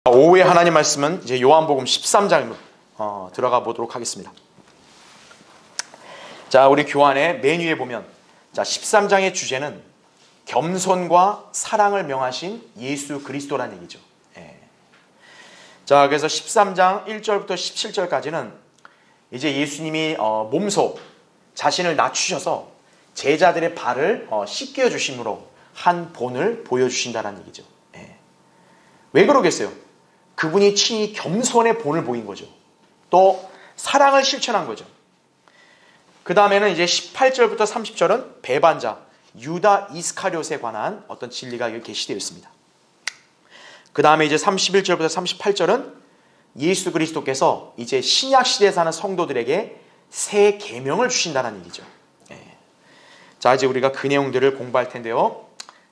오후에 하나님 말씀은 이제 요한복음 13장으로 들어가 보도록 하겠습니다. 자, 우리 교환의 메뉴에 보면 13장의 주제는 겸손과 사랑을 명하신 예수 그리스도라는 얘기죠. 자, 그래서 13장 1절부터 17절까지는 이제 예수님이 몸소 자신을 낮추셔서 제자들의 발을 씻겨 주심으로 한 본을 보여주신다는 얘기죠. 왜 그러겠어요? 그분이 친히 겸손의 본을 보인 거죠. 또 사랑을 실천한 거죠. 그 다음에는 이제 18절부터 30절은 배반자 유다 이스카리옷에 관한 어떤 진리가 여기 게시되어 있습니다. 그 다음에 이제 31절부터 38절은 예수 그리스도께서 이제 신약 시대에 사는 성도들에게 새 계명을 주신다는 얘기죠. 자, 이제 우리가 그 내용들을 공부할 텐데요.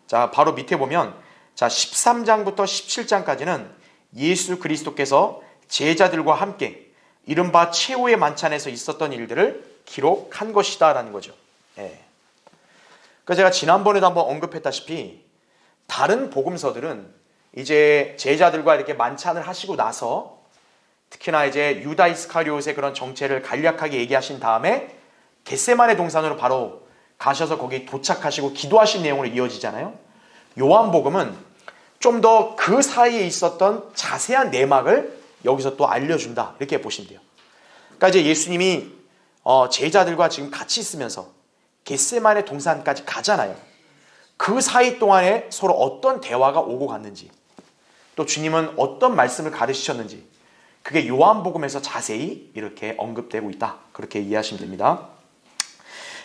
자, 바로 밑에 보면 13장부터 17장까지는 예수 그리스도께서 제자들과 함께 이른바 최후의 만찬에서 있었던 일들을 기록한 것이다 라는 거죠. 그러니까 제가 지난번에도 한번 언급했다시피 다른 복음서들은 이제 제자들과 이렇게 만찬을 하시고 나서 특히나 이제 유다 이스카리옷의 그런 정체를 간략하게 얘기하신 다음에 겟세마네 동산으로 바로 가셔서 거기 도착하시고 기도하신 내용으로 이어지잖아요. 요한복음은 좀 더 그 사이에 있었던 자세한 내막을 여기서 또 알려준다 이렇게 보시면 돼요. 그러니까 이제 예수님이 제자들과 지금 같이 있으면서 겟세마네 동산까지 가잖아요. 그 사이 동안에 서로 어떤 대화가 오고 갔는지, 또 주님은 어떤 말씀을 가르치셨는지, 그게 요한복음에서 자세히 이렇게 언급되고 있다, 그렇게 이해하시면 됩니다.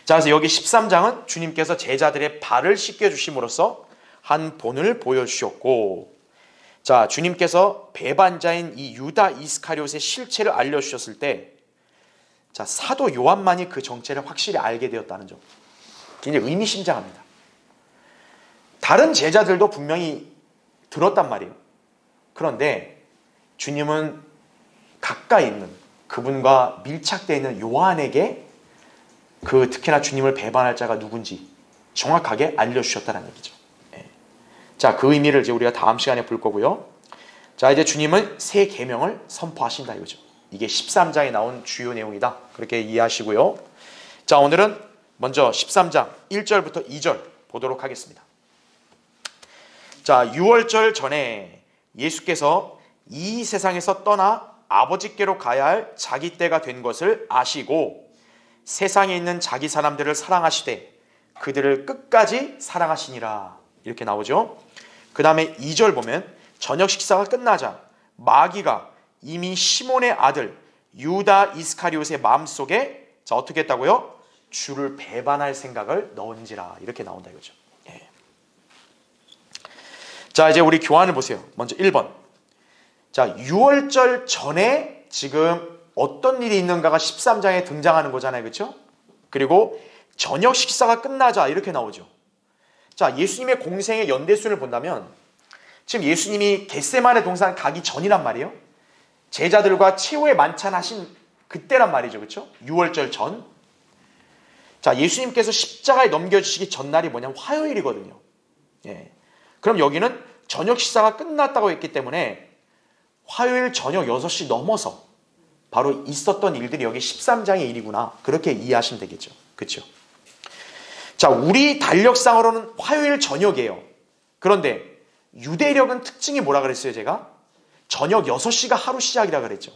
자, 그래서 여기 13장은 주님께서 제자들의 발을 씻겨주심으로써 한 본을 보여주셨고, 자, 주님께서 배반자인 이 유다 이스카리옷의 실체를 알려주셨을 때, 자, 사도 요한만이 그 정체를 확실히 알게 되었다는 점, 굉장히 의미심장합니다. 다른 제자들도 분명히 들었단 말이에요. 그런데 주님은 가까이 있는, 그분과 밀착되어 있는 요한에게 특히나 주님을 배반할 자가 누군지 정확하게 알려주셨다는 얘기죠. 자, 그 의미를 이제 우리가 다음 시간에 볼 거고요. 자, 이제 주님은 새 계명을 선포하신다 이거죠. 이게 13장에 나온 주요 내용이다, 그렇게 이해하시고요. 자, 오늘은 먼저 13장 1절부터 2절 보도록 하겠습니다. 자, 유월절 전에 예수께서 이 세상에서 떠나 아버지께로 가야 할 자기 때가 된 것을 아시고 세상에 있는 자기 사람들을 사랑하시되 그들을 끝까지 사랑하시니라, 이렇게 나오죠. 그 다음에 2절 보면 저녁 식사가 끝나자 마귀가 이미 시몬의 아들 유다 이스카리옷의 마음속에 어떻게 했다고요? 주를 배반할 생각을 넣은지라, 이렇게 나온다 이거죠. 자, 이제 우리 교환을 보세요. 먼저 1번. 자, 유월절 전에 지금 어떤 일이 있는가가 13장에 등장하는 거잖아요. 그렇죠? 그리고 저녁 식사가 끝나자 이렇게 나오죠. 자, 예수님의 공생의 연대순을 본다면 지금 예수님이 겟세마네 동산 가기 전이란 말이에요. 제자들과 최후의 만찬하신 그때란 말이죠. 그렇죠? 유월절 전. 자, 예수님께서 십자가에 넘겨주시기 전날이 뭐냐면 화요일이거든요. 그럼 여기는 저녁 식사가 끝났다고 했기 때문에 화요일 저녁 6시 넘어서 바로 있었던 일들이 여기 13장의 일이구나, 그렇게 이해하시면 되겠죠. 그렇죠? 자, 우리 달력상으로는 화요일 저녁이에요. 그런데 유대력은 특징이 뭐라 그랬어요? 제가 저녁 6시가 하루 시작이라 그랬죠.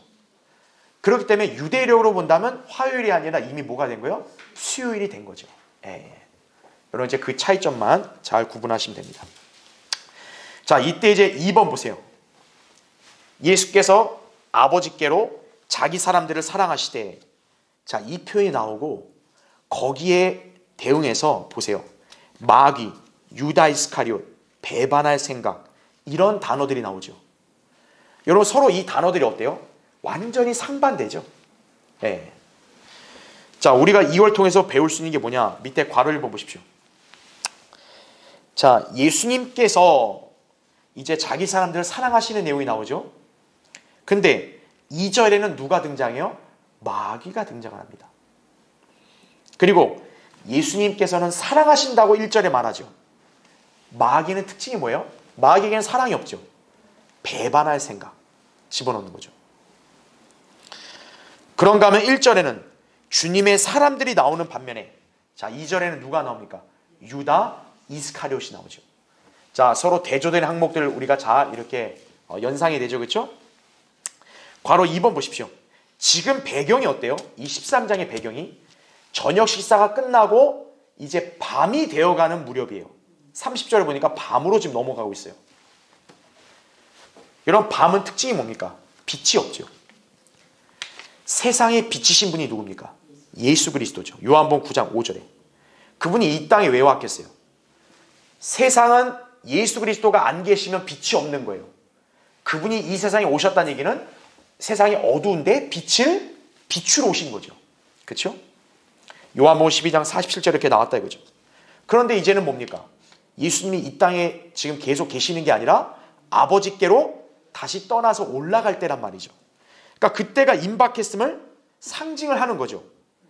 그렇기 때문에 유대력으로 본다면 화요일이 아니라 이미 뭐가 된 거예요? 수요일이 된 거죠. 여러분 이제 그 차이점만 잘 구분하시면 됩니다. 자, 이때 이제 2번 보세요. 예수께서 아버지께로 자기 사람들을 사랑하시되, 자, 이 표현이 나오고 거기에 대응해서 보세요. 마귀, 유다 이스카리옷, 배반할 생각, 이런 단어들이 나오죠. 여러분 서로 이 단어들이 어때요? 완전히 상반되죠. 자, 우리가 이걸 통해서 배울 수 있는 게 뭐냐? 밑에 괄호 읽어보십시오. 자, 예수님께서 이제 자기 사람들을 사랑하시는 내용이 나오죠. 근데 2절에는 누가 등장해요? 마귀가 등장을 합니다. 그리고 예수님께서는 사랑하신다고 1절에 말하죠. 마귀는 특징이 뭐예요? 마귀에게는 사랑이 없죠. 배반할 생각 집어넣는 거죠. 그런가 하면 1절에는 주님의 사람들이 나오는 반면에, 자 2절에는 누가 나옵니까? 유다 이스카리옷이 나오죠. 자 서로 대조된 항목들을 우리가 잘 이렇게 연상이 되죠. 그렇죠? 괄호 2번 보십시오. 지금 배경이 어때요? 이 13장의 배경이 저녁 식사가 끝나고 이제 밤이 되어가는 무렵이에요. 30절을 보니까 밤으로 지금 넘어가고 있어요. 여러분 밤은 특징이 뭡니까? 빛이 없죠. 세상에 비치신 분이 누굽니까? 예수 그리스도죠. 요한복음 9장 5절에. 그분이 이 땅에 왜 왔겠어요? 세상은 예수 그리스도가 안 계시면 빛이 없는 거예요. 그분이 이 세상에 오셨다는 얘기는 세상이 어두운데 빛을 비추러 오신 거죠. 그렇죠? 요한복음 12장 47절 이렇게 나왔다 이거죠. 그런데 이제는 뭡니까? 예수님이 이 땅에 지금 계속 계시는 게 아니라 아버지께로 다시 떠나서 올라갈 때란 말이죠. 그러니까 그때가 임박했음을 상징을 하는 거죠.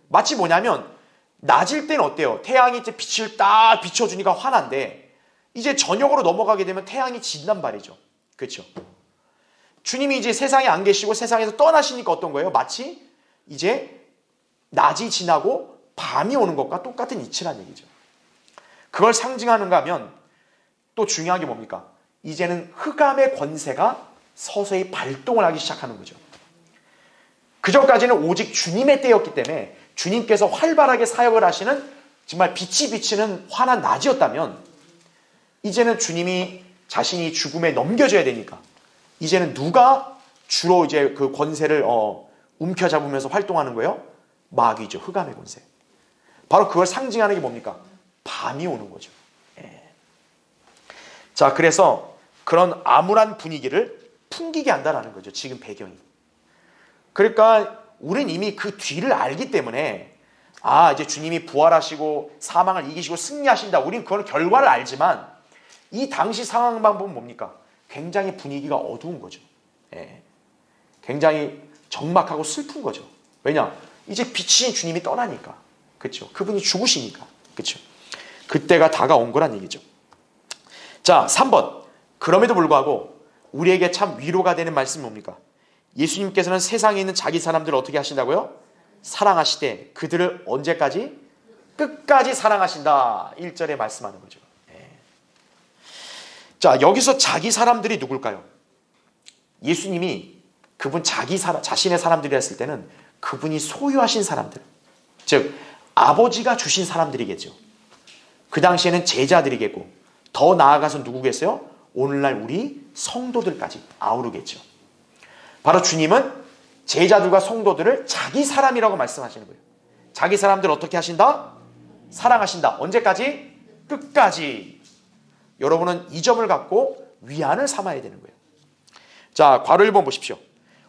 마치 뭐냐면 낮일 때는 어때요? 태양이 이제 빛을 딱 비춰주니까 환한데 이제 저녁으로 넘어가게 되면 태양이 진단 말이죠. 그렇죠? 주님이 이제 세상에 안 계시고 세상에서 떠나시니까 어떤 거예요? 마치 이제 낮이 지나고 밤이 오는 것과 똑같은 이치란 얘기죠. 그걸 상징하는가 하면 또 중요한 게 뭡니까? 이제는 흑암의 권세가 서서히 발동을 하기 시작하는 거죠. 그전까지는 오직 주님의 때였기 때문에 주님께서 활발하게 사역을 하시는 정말 빛이 비치는 환한 낮이었다면 이제는 주님이 자신이 죽음에 넘겨져야 되니까 이제는 누가 주로 이제 그 권세를 움켜잡으면서 활동하는 거예요? 마귀죠. 흑암의 권세. 바로 그걸 상징하는 게 뭡니까? 밤이 오는 거죠. 예. 자, 그래서 그런 암울한 분위기를 풍기게 한다는 거죠. 지금 배경이. 그러니까 우리는 이미 그 뒤를 알기 때문에 이제 주님이 부활하시고 사망을 이기시고 승리하신다. 우리는 그건 결과를 알지만 이 당시 상황만 보면 뭡니까? 굉장히 분위기가 어두운 거죠. 예. 굉장히 적막하고 슬픈 거죠. 왜냐? 이제 빛이 주님이 떠나니까. 그렇죠? 그분이 죽으시니까. 그렇죠? 그때가 다가온 거란 얘기죠. 자, 3번. 그럼에도 불구하고 우리에게 참 위로가 되는 말씀이 뭡니까? 예수님께서는 세상에 있는 자기 사람들을 어떻게 하신다고요? 사랑하시되 그들을 언제까지? 끝까지 사랑하신다. 1절에 말씀하는 거죠. 자, 여기서 자기 사람들이 누굴까요? 예수님이 그분 자신의 사람들이 했을 때는 그분이 소유하신 사람들, 즉 아버지가 주신 사람들이겠죠. 그 당시에는 제자들이겠고 더 나아가서 누구겠어요? 오늘날 우리 성도들까지 아우르겠죠. 바로 주님은 제자들과 성도들을 자기 사람이라고 말씀하시는 거예요. 자기 사람들 어떻게 하신다? 사랑하신다. 언제까지? 끝까지. 여러분은 이 점을 갖고 위안을 삼아야 되는 거예요. 자, 괄호 1번 보십시오.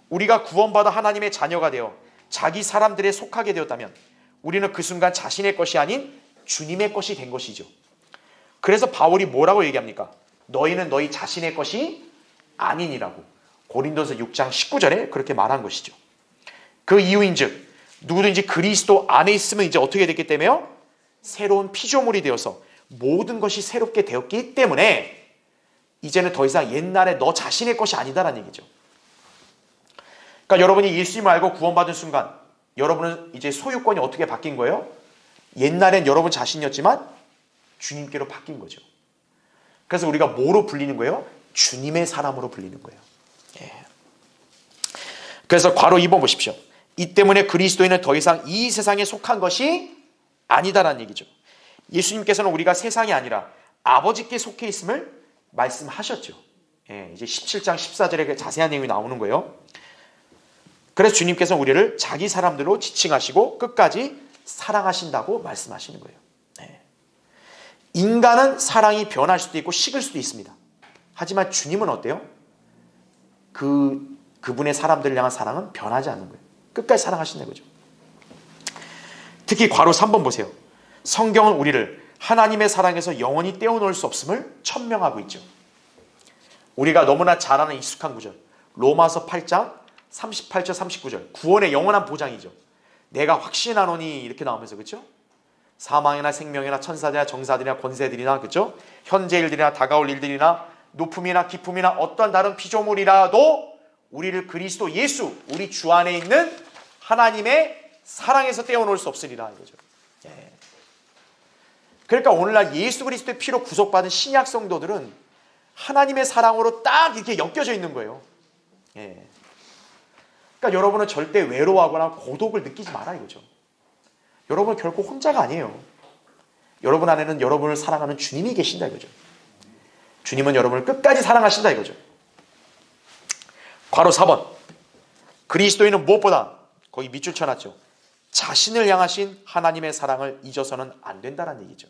우리가 구원받아 하나님의 자녀가 되어 자기 사람들에 속하게 되었다면 우리는 그 순간 자신의 것이 아닌 주님의 것이 된 것이죠. 그래서 바울이 뭐라고 얘기합니까? 너희는 너희 자신의 것이 아니니라고 고린도서 6장 19절에 그렇게 말한 것이죠. 그 이유인즉 누구든지 그리스도 안에 있으면 이제 어떻게 됐기 때문에요? 새로운 피조물이 되어서 모든 것이 새롭게 되었기 때문에 이제는 더 이상 옛날에 너 자신의 것이 아니다라는 얘기죠. 그러니까 여러분이 예수님을 알고 구원받은 순간 여러분은 이제 소유권이 어떻게 바뀐 거예요? 옛날엔 여러분 자신이었지만 주님께로 바뀐 거죠. 그래서 우리가 뭐로 불리는 거예요? 주님의 사람으로 불리는 거예요. 예. 그래서 괄호 2번 보십시오. 이 때문에 그리스도인은 더 이상 이 세상에 속한 것이 아니다라는 얘기죠. 예수님께서는 우리가 세상이 아니라 아버지께 속해 있음을 말씀하셨죠. 예, 이제 17장 14절에 자세한 내용이 나오는 거예요. 그래서 주님께서는 우리를 자기 사람들로 지칭하시고 끝까지 사랑하신다고 말씀하시는 거예요. 예. 인간은 사랑이 변할 수도 있고 식을 수도 있습니다. 하지만 주님은 어때요? 그분의 사람들을 향한 사랑은 변하지 않는 거예요. 끝까지 사랑하신다는 거죠. 특히 괄호 3번 보세요. 성경은 우리를 하나님의 사랑에서 영원히 떼어놓을 수 없음을 천명하고 있죠. 우리가 너무나 잘 아는 익숙한 구절 로마서 8장 38절 39절 구원의 영원한 보장이죠. 내가 확신하노니 이렇게 나오면서 그렇죠? 사망이나 생명이나 천사들이나 정사들이나 권세들이나 그렇죠? 현재 일들이나 다가올 일들이나 높음이나 깊음이나 어떤 다른 피조물이라도 우리를 그리스도 예수, 우리 주 안에 있는 하나님의 사랑에서 떼어놓을 수 없으리라 이거죠. 예. 그러니까 오늘날 예수 그리스도의 피로 구속받은 신약 성도들은 하나님의 사랑으로 딱 이렇게 엮여져 있는 거예요. 예. 그러니까 여러분은 절대 외로워하거나 고독을 느끼지 마라 이거죠. 여러분은 결코 혼자가 아니에요. 여러분 안에는 여러분을 사랑하는 주님이 계신다 이거죠. 주님은 여러분을 끝까지 사랑하신다 이거죠. 괄호 4번. 그리스도인은 무엇보다 거기 밑줄 쳐놨죠. 자신을 향하신 하나님의 사랑을 잊어서는 안 된다는 얘기죠.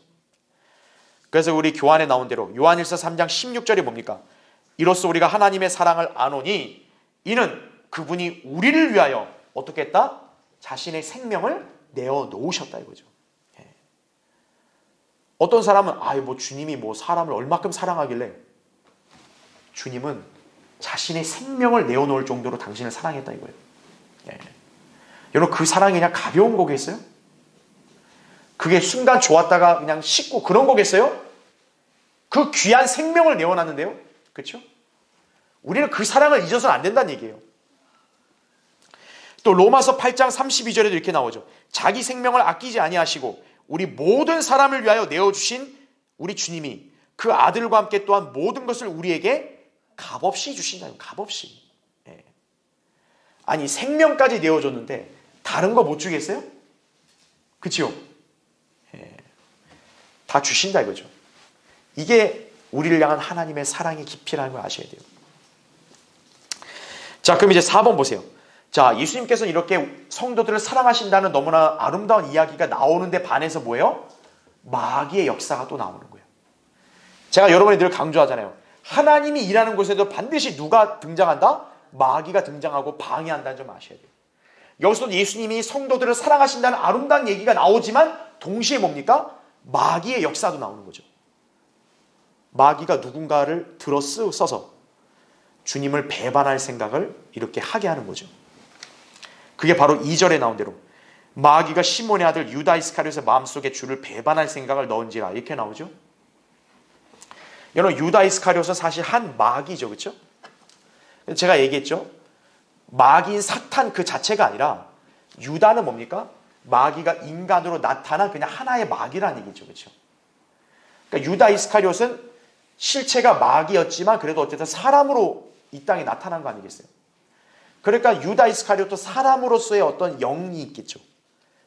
그래서 우리 교환에 나온 대로 요한일서 3장 16절이 뭡니까? 이로써 우리가 하나님의 사랑을 아노니 이는 그분이 우리를 위하여 어떻게 했다? 자신의 생명을 내어 놓으셨다 이거죠. 예. 어떤 사람은 뭐 주님이 뭐 사람을 얼마큼 사랑하길래, 주님은 자신의 생명을 내어 놓을 정도로 당신을 사랑했다 이거예요. 예. 여러분 그 사랑이 그냥 가벼운 거겠어요? 그게 순간 좋았다가 그냥 식고 그런 거겠어요? 그 귀한 생명을 내어놨는데요. 그렇죠? 우리는 그 사랑을 잊어서는 안 된다는 얘기예요. 또 로마서 8장 32절에도 이렇게 나오죠. 자기 생명을 아끼지 아니하시고 우리 모든 사람을 위하여 내어주신 우리 주님이 그 아들과 함께 또한 모든 것을 우리에게 값없이 주신다요. 값없이. 예. 아니 생명까지 내어줬는데 다른 거 못 주겠어요? 그렇죠? 예. 다 주신다 이거죠. 이게 우리를 향한 하나님의 사랑의 깊이라는 걸 아셔야 돼요. 자, 그럼 이제 4번 보세요. 자, 예수님께서 이렇게 성도들을 사랑하신다는 너무나 아름다운 이야기가 나오는데 반해서 뭐예요? 마귀의 역사가 또 나오는 거예요. 제가 여러분이 늘 강조하잖아요. 하나님이 일하는 곳에도 반드시 누가 등장한다? 마귀가 등장하고 방해한다는 점 아셔야 돼요. 여기서도 예수님이 성도들을 사랑하신다는 아름다운 얘기가 나오지만 동시에 뭡니까? 마귀의 역사도 나오는 거죠. 마귀가 누군가를 들어 써서 주님을 배반할 생각을 이렇게 하게 하는 거죠. 그게 바로 2절에 나온 대로 마귀가 시몬의 아들 유다 이스카리ot의 마음속에 주를 배반할 생각을 넣은지라 이렇게 나오죠. 여러분 유다 이스카리ot은 사실 한 마귀죠. 그렇죠? 제가 얘기했죠. 마귀인 사탄 그 자체가 아니라 유다는 뭡니까? 마귀가 인간으로 나타난 그냥 하나의 마귀라는 얘기죠. 그렇죠? 그러니까 유다 이스카리ot은 실체가 마귀였지만 그래도 어쨌든 사람으로 이 땅에 나타난 거 아니겠어요? 그러니까 유다 이스카리ot도 사람으로서의 어떤 영이 있겠죠.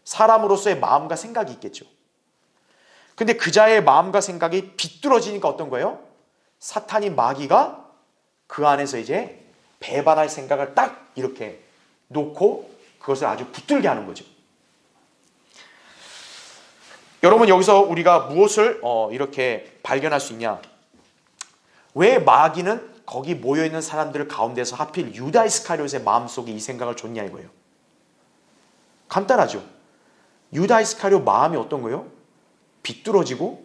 사람으로서의 마음과 생각이 있겠죠. 근데 그자의 마음과 생각이 비뚤어지니까 어떤 거예요? 사탄인 마귀가 그 안에서 이제 배반할 생각을 딱 이렇게 놓고 그것을 아주 붙들게 하는 거죠. 여러분 여기서 우리가 무엇을 이렇게 발견할 수 있냐? 왜 마귀는 거기 모여있는 사람들 가운데서 하필 유다 이스카리ot의 마음속에 이 생각을 줬냐 이거예요. 간단하죠. 유다 이스카리ot 마음이 어떤 거예요? 비뚤어지고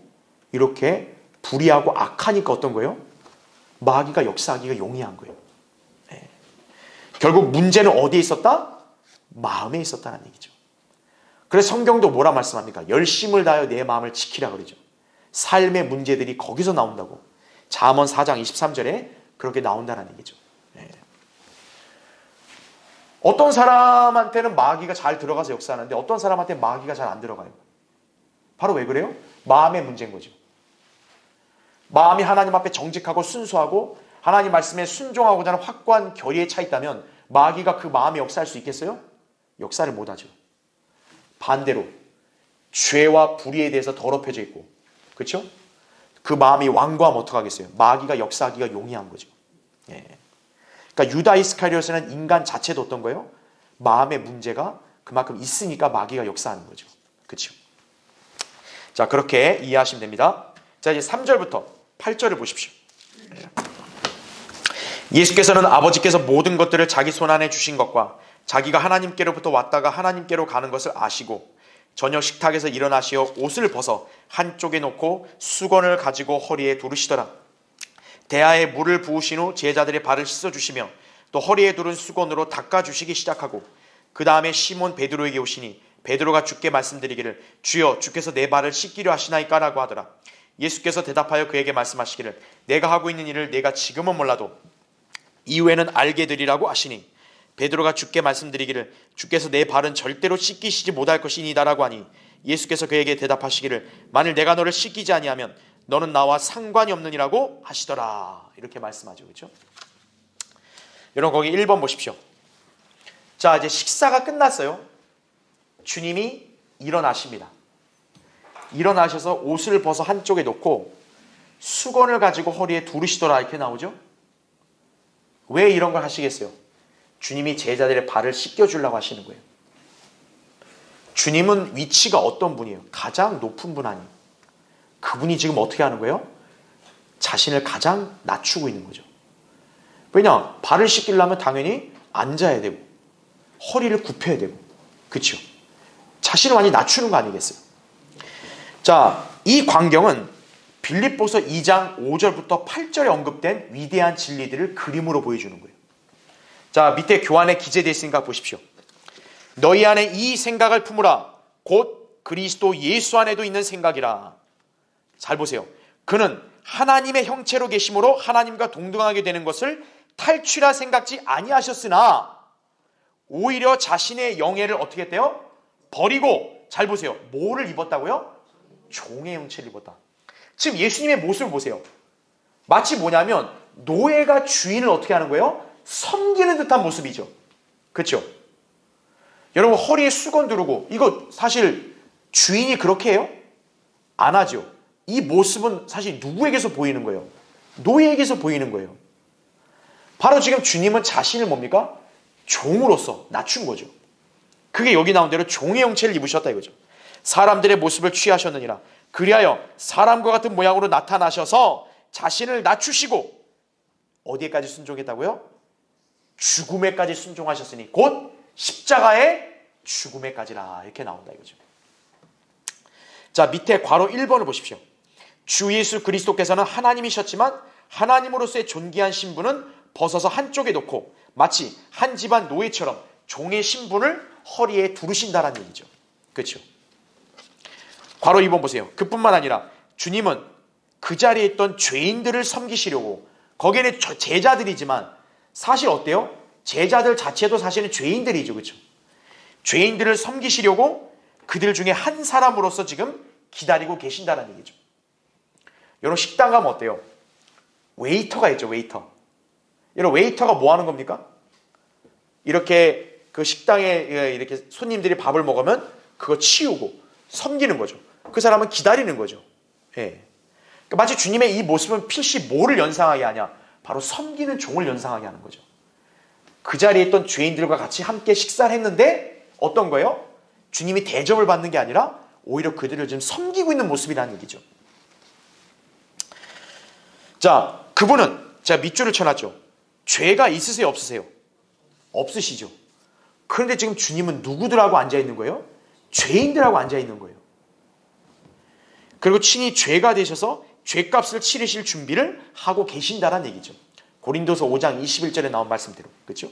이렇게 불의하고 악하니까 어떤 거예요? 마귀가 역사하기가 용이한 거예요. 네. 결국 문제는 어디에 있었다? 마음에 있었다는 얘기죠. 그래서 성경도 뭐라 말씀합니까? 열심을 다하여 내 마음을 지키라 그러죠. 삶의 문제들이 거기서 나온다고. 잠언 4장 23절에 그렇게 나온다는 얘기죠. 네. 어떤 사람한테는 마귀가 잘 들어가서 역사하는데 어떤 사람한테는 마귀가 잘 안 들어가요. 바로 왜 그래요? 마음의 문제인 거죠. 마음이 하나님 앞에 정직하고 순수하고 하나님 말씀에 순종하고자 하는 확고한 결의에 차 있다면 마귀가 그 마음에 역사할 수 있겠어요? 역사를 못하죠. 반대로 죄와 불의에 대해서 더럽혀져 있고 그렇죠? 그 마음이 완고하면 어떡하겠어요? 마귀가 역사하기가 용이한 거죠. 예. 그러니까 유다 이스카리ot은 인간 자체도 어떤 거예요? 마음의 문제가 그만큼 있으니까 마귀가 역사하는 거죠. 그렇죠? 자, 그렇게 이해하시면 됩니다. 자, 이제 3절부터 8절을 보십시오. 예수께서는 아버지께서 모든 것들을 자기 손안에 주신 것과 자기가 하나님께로부터 왔다가 하나님께로 가는 것을 아시고 저녁 식탁에서 일어나시어 옷을 벗어 한쪽에 놓고 수건을 가지고 허리에 두르시더라. 대야에 물을 부으신 후 제자들의 발을 씻어주시며 또 허리에 두른 수건으로 닦아주시기 시작하고 그 다음에 시몬 베드로에게 오시니 베드로가 주께 말씀드리기를 주여 주께서 내 발을 씻기려 하시나이까 라고 하더라. 예수께서 대답하여 그에게 말씀하시기를 내가 하고 있는 일을 내가 지금은 몰라도 이후에는 알게 되리라고 하시니 베드로가 주께 말씀드리기를 주께서 내 발은 절대로 씻기시지 못할 것이니다라고 하니 예수께서 그에게 대답하시기를 만일 내가 너를 씻기지 아니하면 너는 나와 상관이 없느니라고 하시더라. 이렇게 말씀하죠. 그렇죠? 여러분 거기 1번 보십시오. 자, 이제 식사가 끝났어요. 주님이 일어나십니다. 일어나셔서 옷을 벗어 한쪽에 놓고 수건을 가지고 허리에 두르시더라 이렇게 나오죠. 왜 이런 걸 하시겠어요? 주님이 제자들의 발을 씻겨주려고 하시는 거예요. 주님은 위치가 어떤 분이에요? 가장 높은 분 아니에요? 그분이 지금 어떻게 하는 거예요? 자신을 가장 낮추고 있는 거죠. 왜냐? 발을 씻기려면 당연히 앉아야 되고 허리를 굽혀야 되고 그렇죠? 자신을 많이 낮추는 거 아니겠어요? 자, 이 광경은 빌립보서 2장 5절부터 8절에 언급된 위대한 진리들을 그림으로 보여주는 거예요. 자, 밑에 교환에 기재되어 있으니까 보십시오. 너희 안에 이 생각을 품으라. 곧 그리스도 예수 안에도 있는 생각이라. 잘 보세요. 그는 하나님의 형체로 계심으로 하나님과 동등하게 되는 것을 탈취라 생각지 아니하셨으나 오히려 자신의 영예를 어떻게 했대요? 버리고 잘 보세요. 뭐를 입었다고요? 종의 형체를 입었다. 지금 예수님의 모습을 보세요. 마치 뭐냐면 노예가 주인을 어떻게 하는 거예요? 섬기는 듯한 모습이죠. 그렇죠? 여러분 허리에 수건 두르고 이거 사실 주인이 그렇게 해요? 안 하죠. 이 모습은 사실 누구에게서 보이는 거예요? 노예에게서 보이는 거예요. 바로 지금 주님은 자신을 뭡니까? 종으로서 낮춘 거죠. 그게 여기 나온 대로 종의 형체를 입으셨다 이거죠. 사람들의 모습을 취하셨느니라. 그리하여 사람과 같은 모양으로 나타나셔서 자신을 낮추시고 어디에까지 순종했다고요? 죽음에까지 순종하셨으니 곧 십자가의 죽음에까지라 이렇게 나온다 이거죠. 자, 밑에 괄호 1번을 보십시오. 주 예수 그리스도께서는 하나님이셨지만 하나님으로서의 존귀한 신분은 벗어서 한쪽에 놓고 마치 한 집안 노예처럼 종의 신분을 허리에 두르신다라는 얘기죠. 그렇죠? 괄호 2번 보세요. 그뿐만 아니라 주님은 그 자리에 있던 죄인들을 섬기시려고 거기에는 제자들이지만 사실 어때요? 제자들 자체도 사실은 죄인들이죠. 그렇죠? 죄인들을 섬기시려고 그들 중에 한 사람으로서 지금 기다리고 계신다는 얘기죠. 여러분 식당 가면 어때요? 웨이터가 있죠. 웨이터. 여러분 웨이터가 뭐 하는 겁니까? 이렇게 그 식당에 이렇게 손님들이 밥을 먹으면 그거 치우고 섬기는 거죠. 그 사람은 기다리는 거죠. 예. 그러니까 마치 주님의 이 모습은 필시 뭐를 연상하게 하냐? 바로 섬기는 종을 연상하게 하는 거죠. 그 자리에 있던 죄인들과 같이 함께 식사를 했는데 어떤 거예요? 주님이 대접을 받는 게 아니라 오히려 그들을 지금 섬기고 있는 모습이라는 얘기죠. 자, 그분은 제가 밑줄을 쳐놨죠. 죄가 있으세요? 없으세요? 없으시죠. 그런데 지금 주님은 누구들하고 앉아있는 거예요? 죄인들하고 앉아있는 거예요. 그리고 친히 죄가 되셔서 죄값을 치르실 준비를 하고 계신다는 얘기죠. 고린도서 5장 21절에 나온 말씀대로. 그렇죠?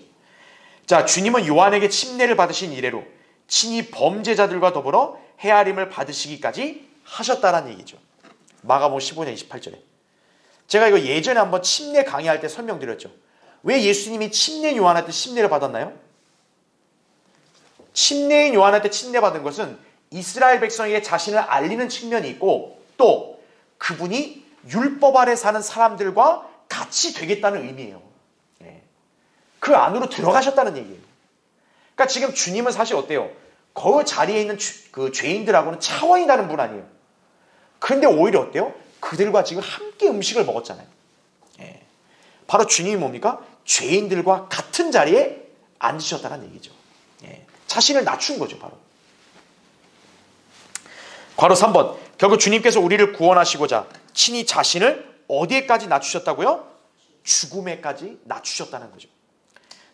자, 주님은 요한에게 침례를 받으신 이래로 친히 범죄자들과 더불어 헤아림을 받으시기까지 하셨다는 얘기죠. 마가복음 15장 28절에. 제가 이거 예전에 한번 침례 강의할 때 설명드렸죠. 왜 예수님이 침례 요한한테 침례를 받았나요? 침례인 요한한테 침례받은 것은 이스라엘 백성에게 자신을 알리는 측면이 있고 또 그분이 율법 아래 사는 사람들과 같이 되겠다는 의미예요. 그 안으로 들어가셨다는 얘기예요. 그러니까 지금 주님은 사실 어때요? 그 자리에 있는 그 죄인들하고는 차원이 다른 분 아니에요. 그런데 오히려 어때요? 그들과 지금 함께 음식을 먹었잖아요. 바로 주님이 뭡니까? 죄인들과 같은 자리에 앉으셨다는 얘기죠. 자신을 낮춘 거죠, 바로. 괄호 3번. 결국 주님께서 우리를 구원하시고자 친히 자신을 어디에까지 낮추셨다고요? 죽음에까지 낮추셨다는 거죠.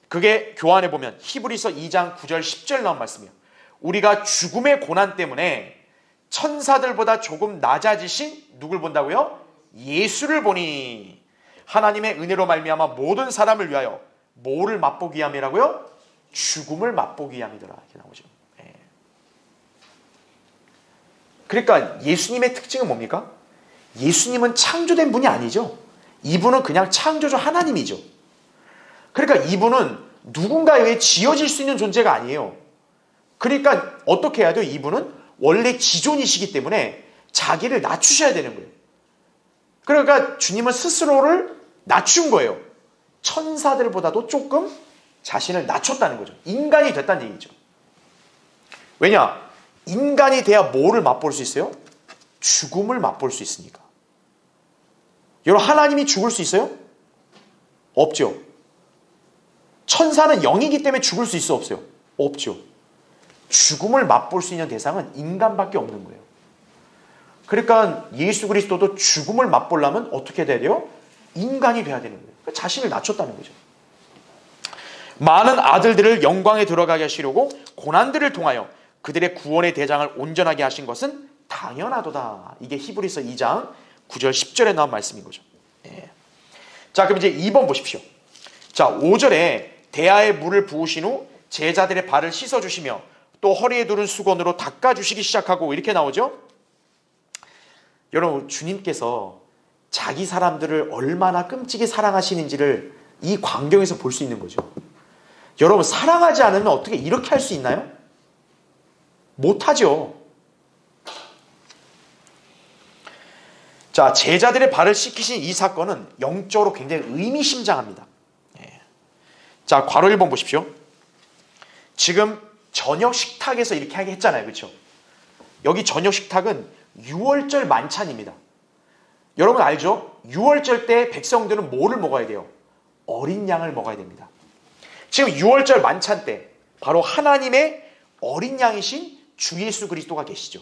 그게 교환에 보면 히브리서 2장 9절 10절 나온 말씀이에요. 우리가 죽음의 고난 때문에 천사들보다 조금 낮아지신 누굴 본다고요? 예수를 보니 하나님의 은혜로 말미암아 모든 사람을 위하여 뭐를 맛보기 위함이라고요? 죽음을 맛보기 위함이더라. 이렇게 나오죠. 그러니까 예수님의 특징은 뭡니까? 예수님은 창조된 분이 아니죠. 이분은 그냥 창조주 하나님이죠. 그러니까 이분은 누군가에 의해 지어질 수 있는 존재가 아니에요. 그러니까 어떻게 해야 돼요? 이분은 원래 지존이시기 때문에 자기를 낮추셔야 되는 거예요. 그러니까 주님은 스스로를 낮춘 거예요. 천사들보다도 조금 자신을 낮췄다는 거죠. 인간이 됐다는 얘기죠. 왜냐? 인간이 돼야 뭐를 맛볼 수 있어요? 죽음을 맛볼 수 있으니까. 여러분, 하나님이 죽을 수 있어요? 없죠. 천사는 영이기 때문에 죽을 수 있어, 없어요? 없죠. 죽음을 맛볼 수 있는 대상은 인간밖에 없는 거예요. 그러니까 예수 그리스도도 죽음을 맛보려면 어떻게 돼야 돼요? 인간이 돼야 되는 거예요. 그러니까 자신을 낮췄다는 거죠. 많은 아들들을 영광에 들어가게 하시려고 고난들을 통하여 그들의 구원의 대장을 온전하게 하신 것은 당연하도다. 이게 히브리서 2장 9절 10절에 나온 말씀인 거죠. 예. 자, 그럼 이제 2번 보십시오. 자, 5절에 대야에 물을 부으신 후 제자들의 발을 씻어주시며 또 허리에 두른 수건으로 닦아주시기 시작하고 이렇게 나오죠. 여러분, 주님께서 자기 사람들을 얼마나 끔찍이 사랑하시는지를 이 광경에서 볼 수 있는 거죠. 여러분, 사랑하지 않으면 어떻게 이렇게 할 수 있나요? 못하죠. 자, 제자들의 발을 씻기신 이 사건은 영적으로 굉장히 의미심장합니다. 예. 자, 괄호 1번 보십시오. 지금 저녁 식탁에서 이렇게 하게 했잖아요. 그렇죠? 여기 저녁 식탁은 6월절 만찬입니다. 여러분 알죠? 6월절 때 백성들은 뭐를 먹어야 돼요? 어린 양을 먹어야 됩니다. 지금 6월절 만찬 때 바로 하나님의 어린 양이신 주 예수 그리스도가 계시죠.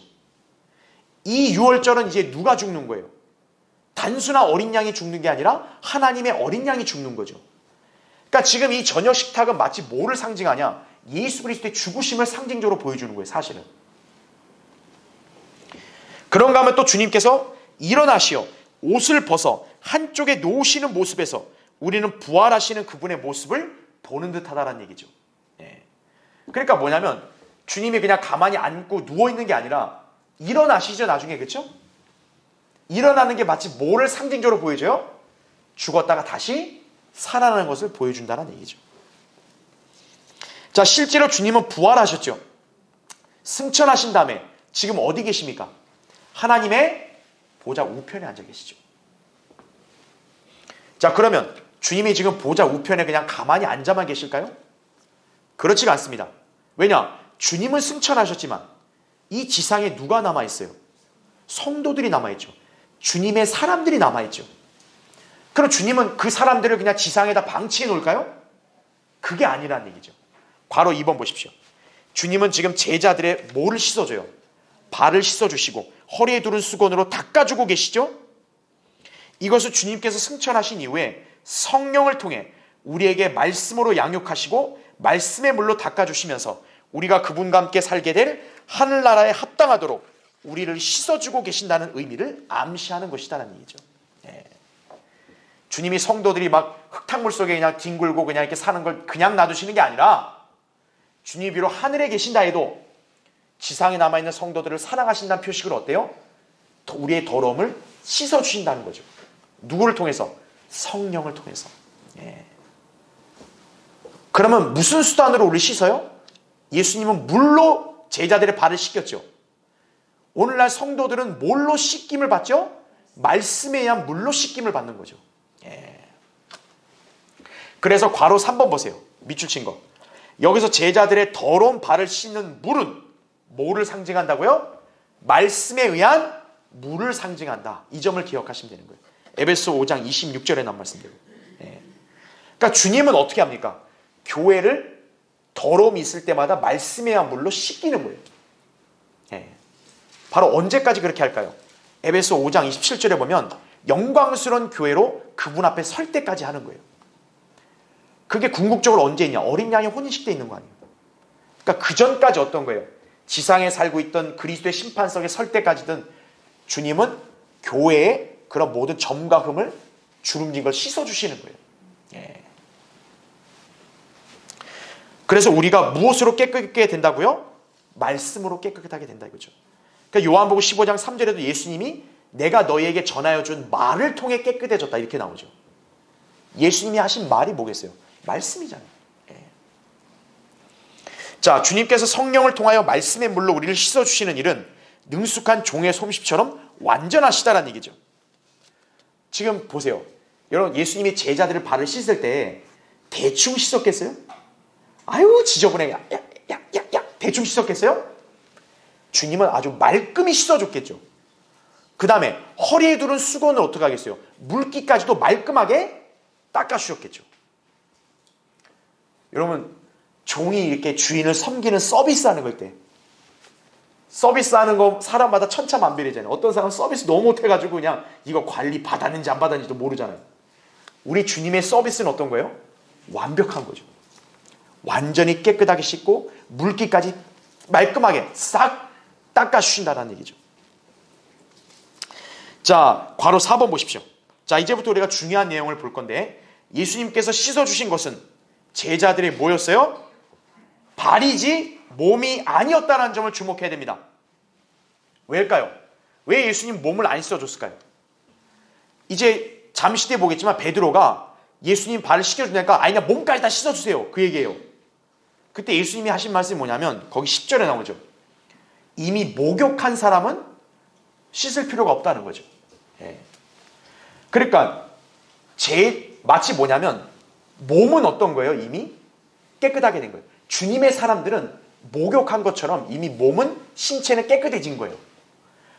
이 6월절은 이제 누가 죽는 거예요? 단순한 어린 양이 죽는 게 아니라 하나님의 어린 양이 죽는 거죠. 그러니까 지금 이 저녁 식탁은 마치 뭐를 상징하냐? 예수 그리스도의 죽으심을 상징적으로 보여주는 거예요, 사실은. 그런가 하면 또 주님께서 일어나시어 옷을 벗어 한쪽에 놓으시는 모습에서 우리는 부활하시는 그분의 모습을 보는 듯하다는 얘기죠. 예. 그러니까 뭐냐면 주님이 그냥 가만히 앉고 누워있는 게 아니라 일어나시죠, 나중에. 그렇죠? 일어나는 게 마치 뭐를 상징적으로 보여줘요? 죽었다가 다시 살아나는 것을 보여준다는 얘기죠. 자, 실제로 주님은 부활하셨죠. 승천하신 다음에 지금 어디 계십니까? 하나님의 보좌 우편에 앉아 계시죠. 자, 그러면 주님이 지금 보좌 우편에 그냥 가만히 앉아만 계실까요? 그렇지가 않습니다. 왜냐? 주님은 승천하셨지만 이 지상에 누가 남아있어요? 성도들이 남아있죠. 주님의 사람들이 남아있죠. 그럼 주님은 그 사람들을 그냥 지상에다 방치해 놓을까요? 그게 아니라는 얘기죠. 괄호 2번 보십시오. 주님은 지금 제자들의 뭐를 씻어줘요? 발을 씻어주시고 허리에 두른 수건으로 닦아주고 계시죠? 이것은 주님께서 승천하신 이후에 성령을 통해 우리에게 말씀으로 양육하시고 말씀의 물로 닦아주시면서 우리가 그분과 함께 살게 될 하늘나라에 합당하도록 우리를 씻어주고 계신다는 의미를 암시하는 것이다라는 얘기죠. 예. 주님이 성도들이 막 흙탕물 속에 그냥 뒹굴고 그냥 이렇게 사는 걸 그냥 놔두시는 게 아니라 주님이 비록 하늘에 계신다 해도 지상에 남아있는 성도들을 사랑하신다는 표식으로 어때요? 우리의 더러움을 씻어주신다는 거죠. 누구를 통해서? 성령을 통해서. 예. 그러면 무슨 수단으로 우리를 씻어요? 예수님은 물로 제자들의 발을 씻겼죠. 오늘날 성도들은 뭘로 씻김을 받죠? 말씀에 의한 물로 씻김을 받는 거죠. 예. 그래서 괄호 3번 보세요. 밑줄 친 거. 여기서 제자들의 더러운 발을 씻는 물은 뭐를 상징한다고요? 말씀에 의한 물을 상징한다. 이 점을 기억하시면 되는 거예요. 에베소 5장 26절에 나온 말씀대로. 예. 그러니까 주님은 어떻게 합니까? 교회를 더러움이 있을 때마다 말씀에 의한 물로 씻기는 거예요. 예. 바로 언제까지 그렇게 할까요? 에베소 5장 27절에 보면 영광스러운 교회로 그분 앞에 설 때까지 하는 거예요. 그게 궁극적으로 언제 있냐? 어린 양의 혼인식 때 있는 거 아니에요. 그러니까 그 전까지 어떤 거예요? 지상에 살고 있던 그리스도의 심판석에 설 때까지든 주님은 교회의 그런 모든 점과 흠을 주름진 걸 씻어주시는 거예요. 예. 그래서 우리가 무엇으로 깨끗하게 된다고요? 말씀으로 깨끗하게 된다 이거죠. 그러니까 요한복음 15장 3절에도 예수님이 내가 너희에게 전하여 준 말을 통해 깨끗해졌다. 이렇게 나오죠. 예수님이 하신 말이 뭐겠어요? 말씀이잖아요. 예. 자, 주님께서 성령을 통하여 말씀의 물로 우리를 씻어주시는 일은 능숙한 종의 솜씨처럼 완전하시다라는 얘기죠. 지금 보세요. 여러분, 예수님이 제자들의 발을 씻을 때 대충 씻었겠어요? 아유, 지저분해. 야, 대충 씻었겠어요? 주님은 아주 말끔히 씻어줬겠죠. 그 다음에 허리에 두른 수건을 어떻게 하겠어요? 물기까지도 말끔하게 닦아주셨겠죠. 여러분, 종이 이렇게 주인을 섬기는 서비스하는 걸 때, 서비스하는 거 사람마다 천차만별이잖아요. 어떤 사람은 서비스 너무 못해가지고 그냥 이거 관리 받았는지 안 받았는지도 모르잖아요. 우리 주님의 서비스는 어떤 거예요? 완벽한 거죠. 완전히 깨끗하게 씻고 물기까지 말끔하게 싹 닦아주신다는 얘기죠. 자, 괄호 4번 보십시오. 자, 이제부터 우리가 중요한 내용을 볼 건데, 예수님께서 씻어주신 것은 제자들이 뭐였어요? 발이지 몸이 아니었다는 점을 주목해야 됩니다. 왜일까요? 왜 예수님 몸을 안 씻어줬을까요? 이제 잠시 뒤에 보겠지만 베드로가 예수님 발을 씻겨준다니까 아니냐 몸까지 다 씻어주세요. 그 얘기예요. 그때 예수님이 하신 말씀이 뭐냐면 거기 10절에 나오죠. 이미 목욕한 사람은 씻을 필요가 없다는 거죠. 예. 그러니까 마치 뭐냐면 몸은 어떤 거예요? 이미 깨끗하게 된 거예요. 주님의 사람들은 목욕한 것처럼 이미 몸은 신체는 깨끗해진 거예요.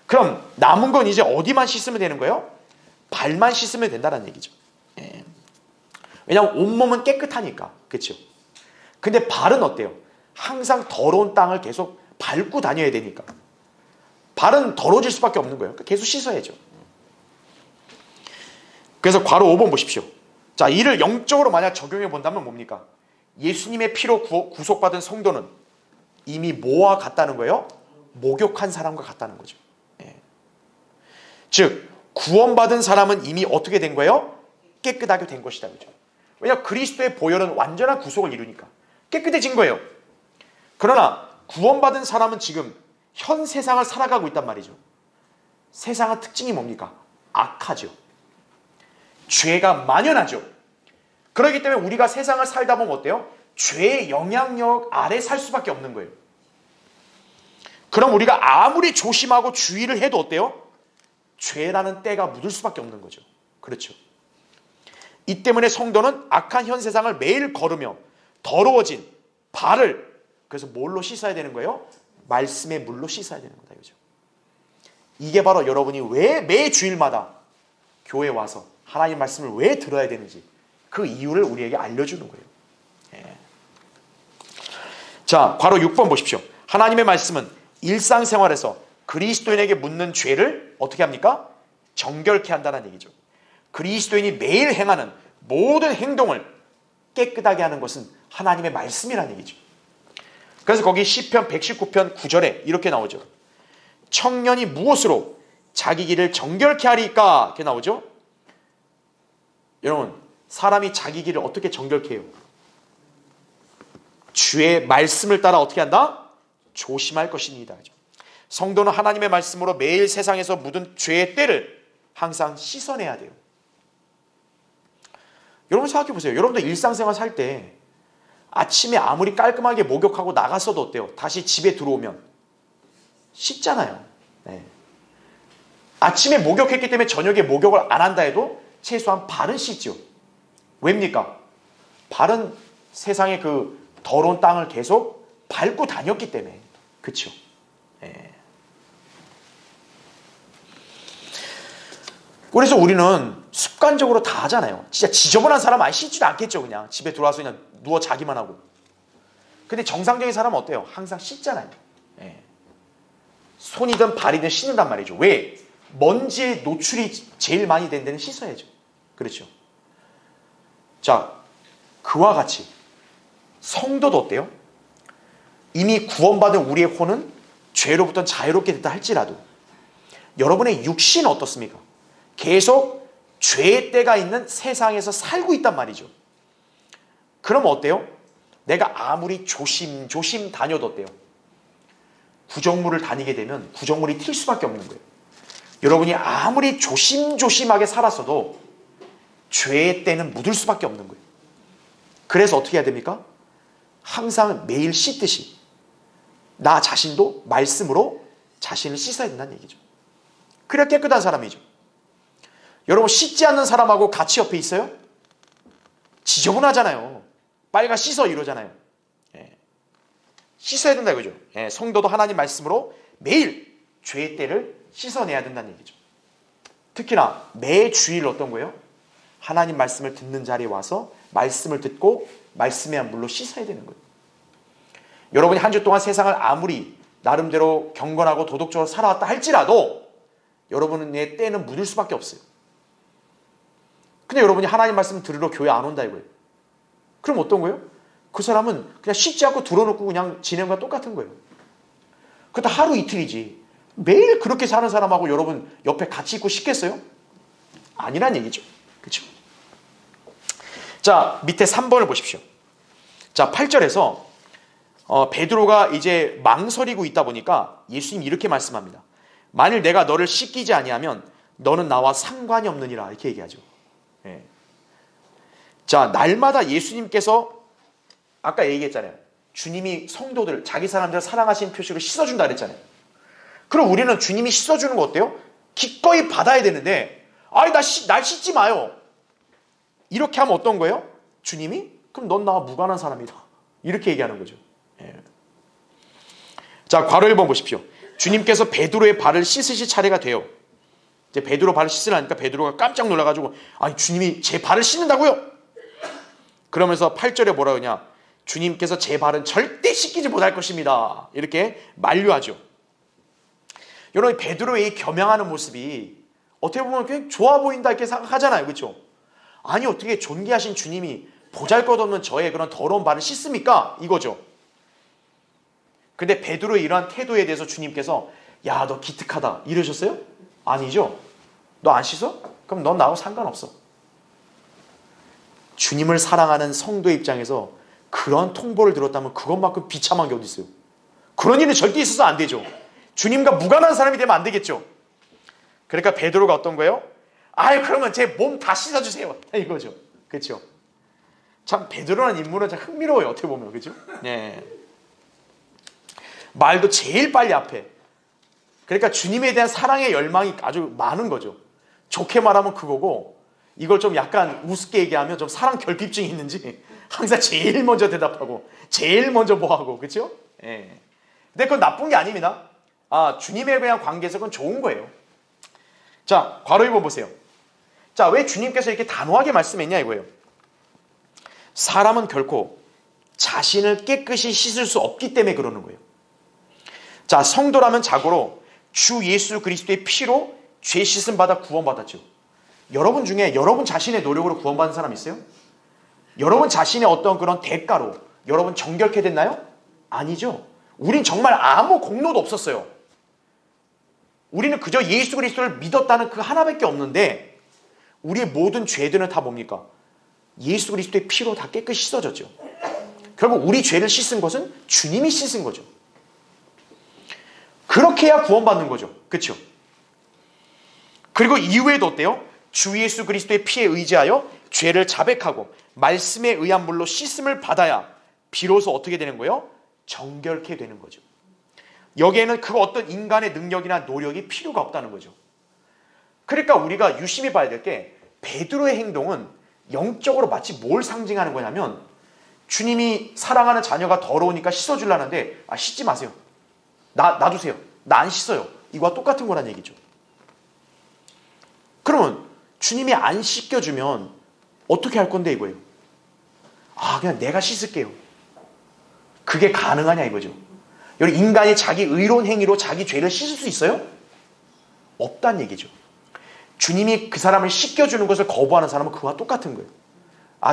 그럼 남은 건 이제 어디만 씻으면 되는 거예요? 발만 씻으면 된다는 얘기죠. 예. 왜냐하면 온몸은 깨끗하니까. 그렇죠? 근데 발은 어때요? 항상 더러운 땅을 계속 밟고 다녀야 되니까. 발은 더러워질 수밖에 없는 거예요. 계속 씻어야죠. 그래서 괄호 5번 보십시오. 자, 이를 영적으로 만약 적용해 본다면 뭡니까? 예수님의 피로 구속받은 성도는 이미 뭐와 같다는 거예요? 목욕한 사람과 같다는 거죠. 예. 즉 구원받은 사람은 이미 어떻게 된 거예요? 깨끗하게 된 것이다. 그죠? 왜냐하면 그리스도의 보혈은 완전한 구속을 이루니까 깨끗해진 거예요. 그러나 구원받은 사람은 지금 현 세상을 살아가고 있단 말이죠. 세상의 특징이 뭡니까? 악하죠. 죄가 만연하죠. 그렇기 때문에 우리가 세상을 살다 보면 어때요? 죄의 영향력 아래 살 수밖에 없는 거예요. 그럼 우리가 아무리 조심하고 주의를 해도 어때요? 죄라는 때가 묻을 수밖에 없는 거죠. 그렇죠. 이 때문에 성도는 악한 현 세상을 매일 걸으며 더러워진 발을 그래서 뭘로 씻어야 되는 거예요? 말씀의 물로 씻어야 되는 거다. 그죠? 이게 바로 여러분이 왜 매 주일마다 교회에 와서 하나님 말씀을 왜 들어야 되는지 그 이유를 우리에게 알려주는 거예요. 예. 자, 괄호 6번 보십시오. 하나님의 말씀은 일상생활에서 그리스도인에게 묻는 죄를 어떻게 합니까? 정결케 한다는 얘기죠. 그리스도인이 매일 행하는 모든 행동을 깨끗하게 하는 것은 하나님의 말씀이라는 얘기죠. 그래서 거기 시편 119편 9절에 이렇게 나오죠. 청년이 무엇으로 자기 길을 정결케 하리까? 이렇게 나오죠. 여러분, 사람이 자기 길을 어떻게 정결케 해요? 주의 말씀을 따라 어떻게 한다? 조심할 것입니다. 성도는 하나님의 말씀으로 매일 세상에서 묻은 죄의 때를 항상 씻어내야 돼요. 여러분 생각해 보세요. 여러분들 일상생활 살 때 아침에 아무리 깔끔하게 목욕하고 나갔어도 어때요? 다시 집에 들어오면 씻잖아요. 네. 아침에 목욕했기 때문에 저녁에 목욕을 안 한다 해도 최소한 발은 씻죠. 왜입니까? 발은 세상의 그 더러운 땅을 계속 밟고 다녔기 때문에. 그렇죠? 네. 그래서 우리는 습관적으로 다 하잖아요. 진짜 지저분한 사람 아예 씻지도 않겠죠. 그냥 집에 들어와서 그냥 누워 자기만 하고. 근데 정상적인 사람은 어때요? 항상 씻잖아요. 네. 손이든 발이든 씻는단 말이죠. 왜? 먼지의 노출이 제일 많이 된 데는 씻어야죠. 그렇죠? 자, 그와 같이 성도도 어때요? 이미 구원받은 우리의 혼은 죄로부터 자유롭게 됐다 할지라도 여러분의 육신은 어떻습니까? 계속 죄의 때가 있는 세상에서 살고 있단 말이죠. 그럼 어때요? 내가 아무리 조심 다녀도 어때요? 구정물을 다니게 되면 구정물이 튈 수밖에 없는 거예요. 여러분이 아무리 조심조심하게 살았어도 죄의 때는 묻을 수밖에 없는 거예요. 그래서 어떻게 해야 됩니까? 항상 매일 씻듯이 나 자신도 말씀으로 자신을 씻어야 된다는 얘기죠. 그래야 깨끗한 사람이죠. 여러분, 씻지 않는 사람하고 같이 옆에 있어요? 지저분하잖아요. 빨리 가 씻어 이러잖아요. 씻어야 된다 이거죠. 성도도 하나님 말씀으로 매일 죄의 때를 씻어내야 된다는 얘기죠. 특히나 매 주일 어떤 거예요? 하나님 말씀을 듣는 자리에 와서 말씀을 듣고 말씀의 한 물로 씻어야 되는 거예요. 여러분이 한 주 동안 세상을 아무리 나름대로 경건하고 도덕적으로 살아왔다 할지라도 여러분의 때는 묻을 수밖에 없어요. 근데 여러분이 하나님 말씀 들으러 교회 안 온다 이거예요. 그럼 어떤 거예요? 그 사람은 그냥 씻지 않고 들어놓고 그냥 지내는 거랑 똑같은 거예요. 그것도 하루 이틀이지. 매일 그렇게 사는 사람하고 여러분 옆에 같이 있고 씻겠어요? 아니란 얘기죠. 그렇죠? 자, 밑에 3번을 보십시오. 자, 8절에서 베드로가 이제 망설이고 있다 보니까 예수님이 이렇게 말씀합니다. 만일 내가 너를 씻기지 아니하면 너는 나와 상관이 없느니라 이렇게 얘기하죠. 자, 날마다 예수님께서 아까 얘기했잖아요. 주님이 성도들, 자기 사람들을 사랑하시는 표시로 씻어준다 그랬잖아요. 그럼 우리는 주님이 씻어주는 거 어때요? 기꺼이 받아야 되는데 날 씻지 마요. 이렇게 하면 어떤 거예요? 주님이? 그럼 넌 나와 무관한 사람이다. 이렇게 얘기하는 거죠. 자, 괄호 1번 보십시오. 주님께서 베드로의 발을 씻으실 차례가 돼요. 이제 베드로 발을 씻으라니까 베드로가 깜짝 놀라가지고 아니 주님이 제 발을 씻는다고요? 그러면서 8절에 뭐라 그러냐? 주님께서 제 발은 절대 씻기지 못할 것입니다. 이렇게 만류하죠. 여러분, 베드로의 이 겸양하는 모습이 어떻게 보면 그냥 좋아 보인다 이렇게 생각하잖아요. 그렇죠? 아니 어떻게 존귀하신 주님이 보잘것없는 저의 그런 더러운 발을 씻습니까? 이거죠. 근데 베드로의 이러한 태도에 대해서 주님께서 야, 너 기특하다 이러셨어요? 아니죠. 너 안 씻어? 그럼 넌 나하고 상관없어. 주님을 사랑하는 성도의 입장에서 그런 통보를 들었다면 그것만큼 비참한 게 어디 있어요? 그런 일은 절대 있어서 안 되죠. 주님과 무관한 사람이 되면 안 되겠죠. 그러니까 베드로가 어떤 거예요? 그러면 제 몸 다 씻어주세요. 이거죠. 그렇죠? 참 베드로라는 인물은 참 흥미로워요. 어떻게 보면. 그렇죠? 네. 말도 제일 빨리 앞에. 그러니까 주님에 대한 사랑의 열망이 아주 많은 거죠. 좋게 말하면 그거고, 이걸 좀 약간 우습게 얘기하면 좀 사랑 결핍증이 있는지 항상 제일 먼저 대답하고 제일 먼저 뭐하고. 그렇죠? 예. 근데 그건 나쁜 게 아닙니다. 주님에 대한 관계에서 그건 좋은 거예요. 자, 괄호 1번 보세요. 자, 왜 주님께서 이렇게 단호하게 말씀했냐 이거예요. 사람은 결코 자신을 깨끗이 씻을 수 없기 때문에 그러는 거예요. 자, 성도라면 자고로 주 예수 그리스도의 피로 죄 씻음 받아 구원받았죠. 여러분 중에 여러분 자신의 노력으로 구원받은 사람 있어요? 여러분 자신의 어떤 그런 대가로 여러분 정결케 됐나요? 아니죠. 우린 정말 아무 공로도 없었어요. 우리는 그저 예수 그리스도를 믿었다는 그 하나밖에 없는데 우리의 모든 죄들은 다 뭡니까? 예수 그리스도의 피로 다 깨끗이 씻어졌죠. 결국 우리 죄를 씻은 것은 주님이 씻은 거죠. 그렇게 해야 구원받는 거죠. 그렇죠? 그리고 이후에도 어때요? 주 예수 그리스도의 피에 의지하여 죄를 자백하고 말씀에 의한 물로 씻음을 받아야 비로소 어떻게 되는 거예요? 정결케 되는 거죠. 여기에는 그 어떤 인간의 능력이나 노력이 필요가 없다는 거죠. 그러니까 우리가 유심히 봐야 될 게 베드로의 행동은 영적으로 마치 뭘 상징하는 거냐면 주님이 사랑하는 자녀가 더러우니까 씻어주려는데 씻지 마세요. 놔두세요. 나 안 씻어요. 이거와 똑같은 거란 얘기죠. 그러면 주님이 안 씻겨주면 어떻게 할 건데 이거예요? 그냥 내가 씻을게요. 그게 가능하냐 이거죠. 여러분, 인간이 자기 의로운 행위로 자기 죄를 씻을 수 있어요? 없다는 얘기죠. 주님이 그 사람을 씻겨주는 것을 거부하는 사람은 그와 똑같은 거예요.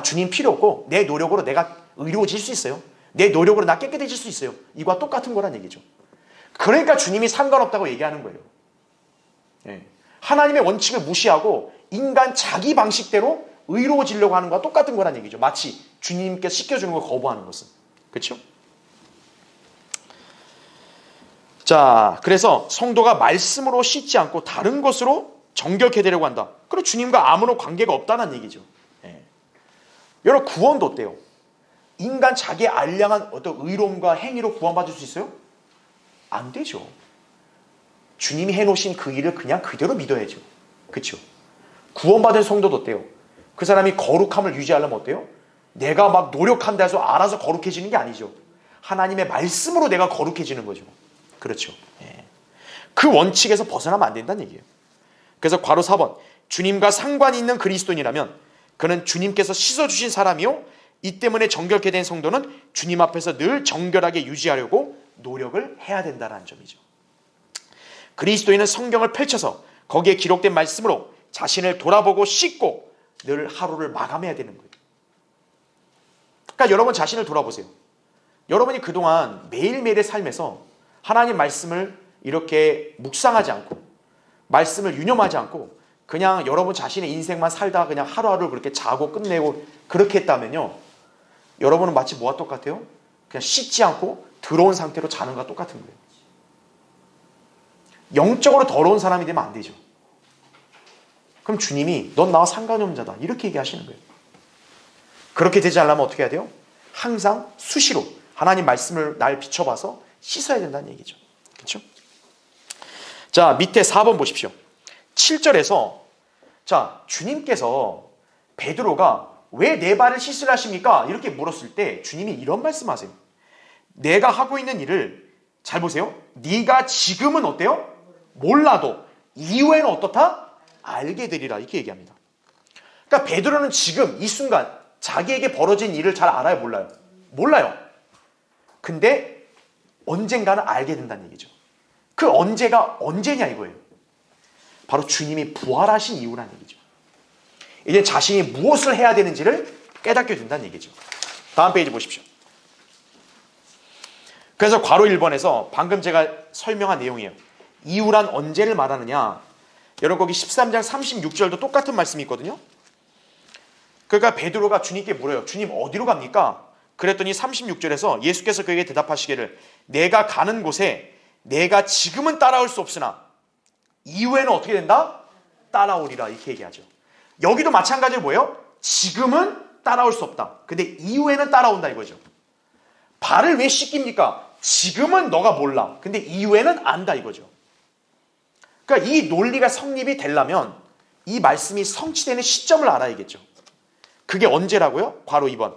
주님 필요 없고 내 노력으로 내가 의로워질 수 있어요. 내 노력으로 나 깨끗해질 수 있어요. 이거와 똑같은 거란 얘기죠. 그러니까 주님이 상관없다고 얘기하는 거예요. 하나님의 원칙을 무시하고 인간 자기 방식대로 의로워지려고 하는 것과 똑같은 거란 얘기죠. 마치 주님께서 씻겨주는 걸 거부하는 것은. 그렇죠? 자, 그래서 성도가 말씀으로 씻지 않고 다른 것으로 정결케 되려고 한다. 그럼 주님과 아무런 관계가 없다는 얘기죠. 예. 여러분, 구원도 어때요? 인간 자기의 알량한 어떤 의로움과 행위로 구원받을 수 있어요? 안 되죠. 주님이 해놓으신 그 일을 그냥 그대로 믿어야죠. 그렇죠? 구원받은 성도도 어때요? 그 사람이 거룩함을 유지하려면 어때요? 내가 막 노력한다 해서 알아서 거룩해지는 게 아니죠. 하나님의 말씀으로 내가 거룩해지는 거죠. 그렇죠. 예. 그 원칙에서 벗어나면 안 된다는 얘기예요. 그래서 괄호 4번, 주님과 상관이 있는 그리스도인이라면 그는 주님께서 씻어주신 사람이요, 이 때문에 정결케 된 성도는 주님 앞에서 늘 정결하게 유지하려고 노력을 해야 된다는 점이죠. 그리스도인은 성경을 펼쳐서 거기에 기록된 말씀으로 자신을 돌아보고 씻고 늘 하루를 마감해야 되는 거예요. 그러니까 여러분 자신을 돌아보세요. 여러분이 그동안 매일매일의 삶에서 하나님 말씀을 이렇게 묵상하지 않고 말씀을 유념하지 않고 그냥 여러분 자신의 인생만 살다가 그냥 하루하루 그렇게 자고 끝내고 그렇게 했다면요, 여러분은 마치 뭐와 똑같아요? 그냥 씻지 않고 더러운 상태로 자는 것과 똑같은 거예요. 영적으로 더러운 사람이 되면 안 되죠. 그럼 주님이 넌 나와 상관이 없는 자다 이렇게 얘기하시는 거예요. 그렇게 되지 않으려면 어떻게 해야 돼요? 항상 수시로 하나님 말씀을 날 비춰봐서 씻어야 된다는 얘기죠. 그렇죠? 자, 밑에 4번 보십시오. 7절에서 자, 주님께서 베드로가 왜 내 발을 씻으라 하십니까? 이렇게 물었을 때 주님이 이런 말씀하세요. 내가 하고 있는 일을 잘 보세요. 네가 지금은 어때요? 몰라도 이후에는 어떻다? 알게 되리라 이렇게 얘기합니다. 그러니까 베드로는 지금 이 순간 자기에게 벌어진 일을 잘 알아요? 몰라요? 몰라요. 근데 언젠가는 알게 된다는 얘기죠. 그 언제가 언제냐 이거예요. 바로 주님이 부활하신 이후라는 얘기죠. 이제 자신이 무엇을 해야 되는지를 깨닫게 된다는 얘기죠. 다음 페이지 보십시오. 그래서 괄호 1번에서 방금 제가 설명한 내용이에요. 이후란 언제를 말하느냐. 여러분 거기 13장 36절도 똑같은 말씀이 있거든요. 그러니까 베드로가 주님께 물어요. 주님 어디로 갑니까? 그랬더니 36절에서 예수께서 그에게 대답하시기를 내가 가는 곳에 내가 지금은 따라올 수 없으나 이후에는 어떻게 된다? 따라오리라 이렇게 얘기하죠. 여기도 마찬가지로 뭐예요? 지금은 따라올 수 없다. 근데 이후에는 따라온다 이거죠. 발을 왜 씻깁니까? 지금은 너가 몰라. 근데 이후에는 안다 이거죠. 그러니까 이 논리가 성립이 되려면 이 말씀이 성취되는 시점을 알아야겠죠. 그게 언제라고요? 괄호 2번.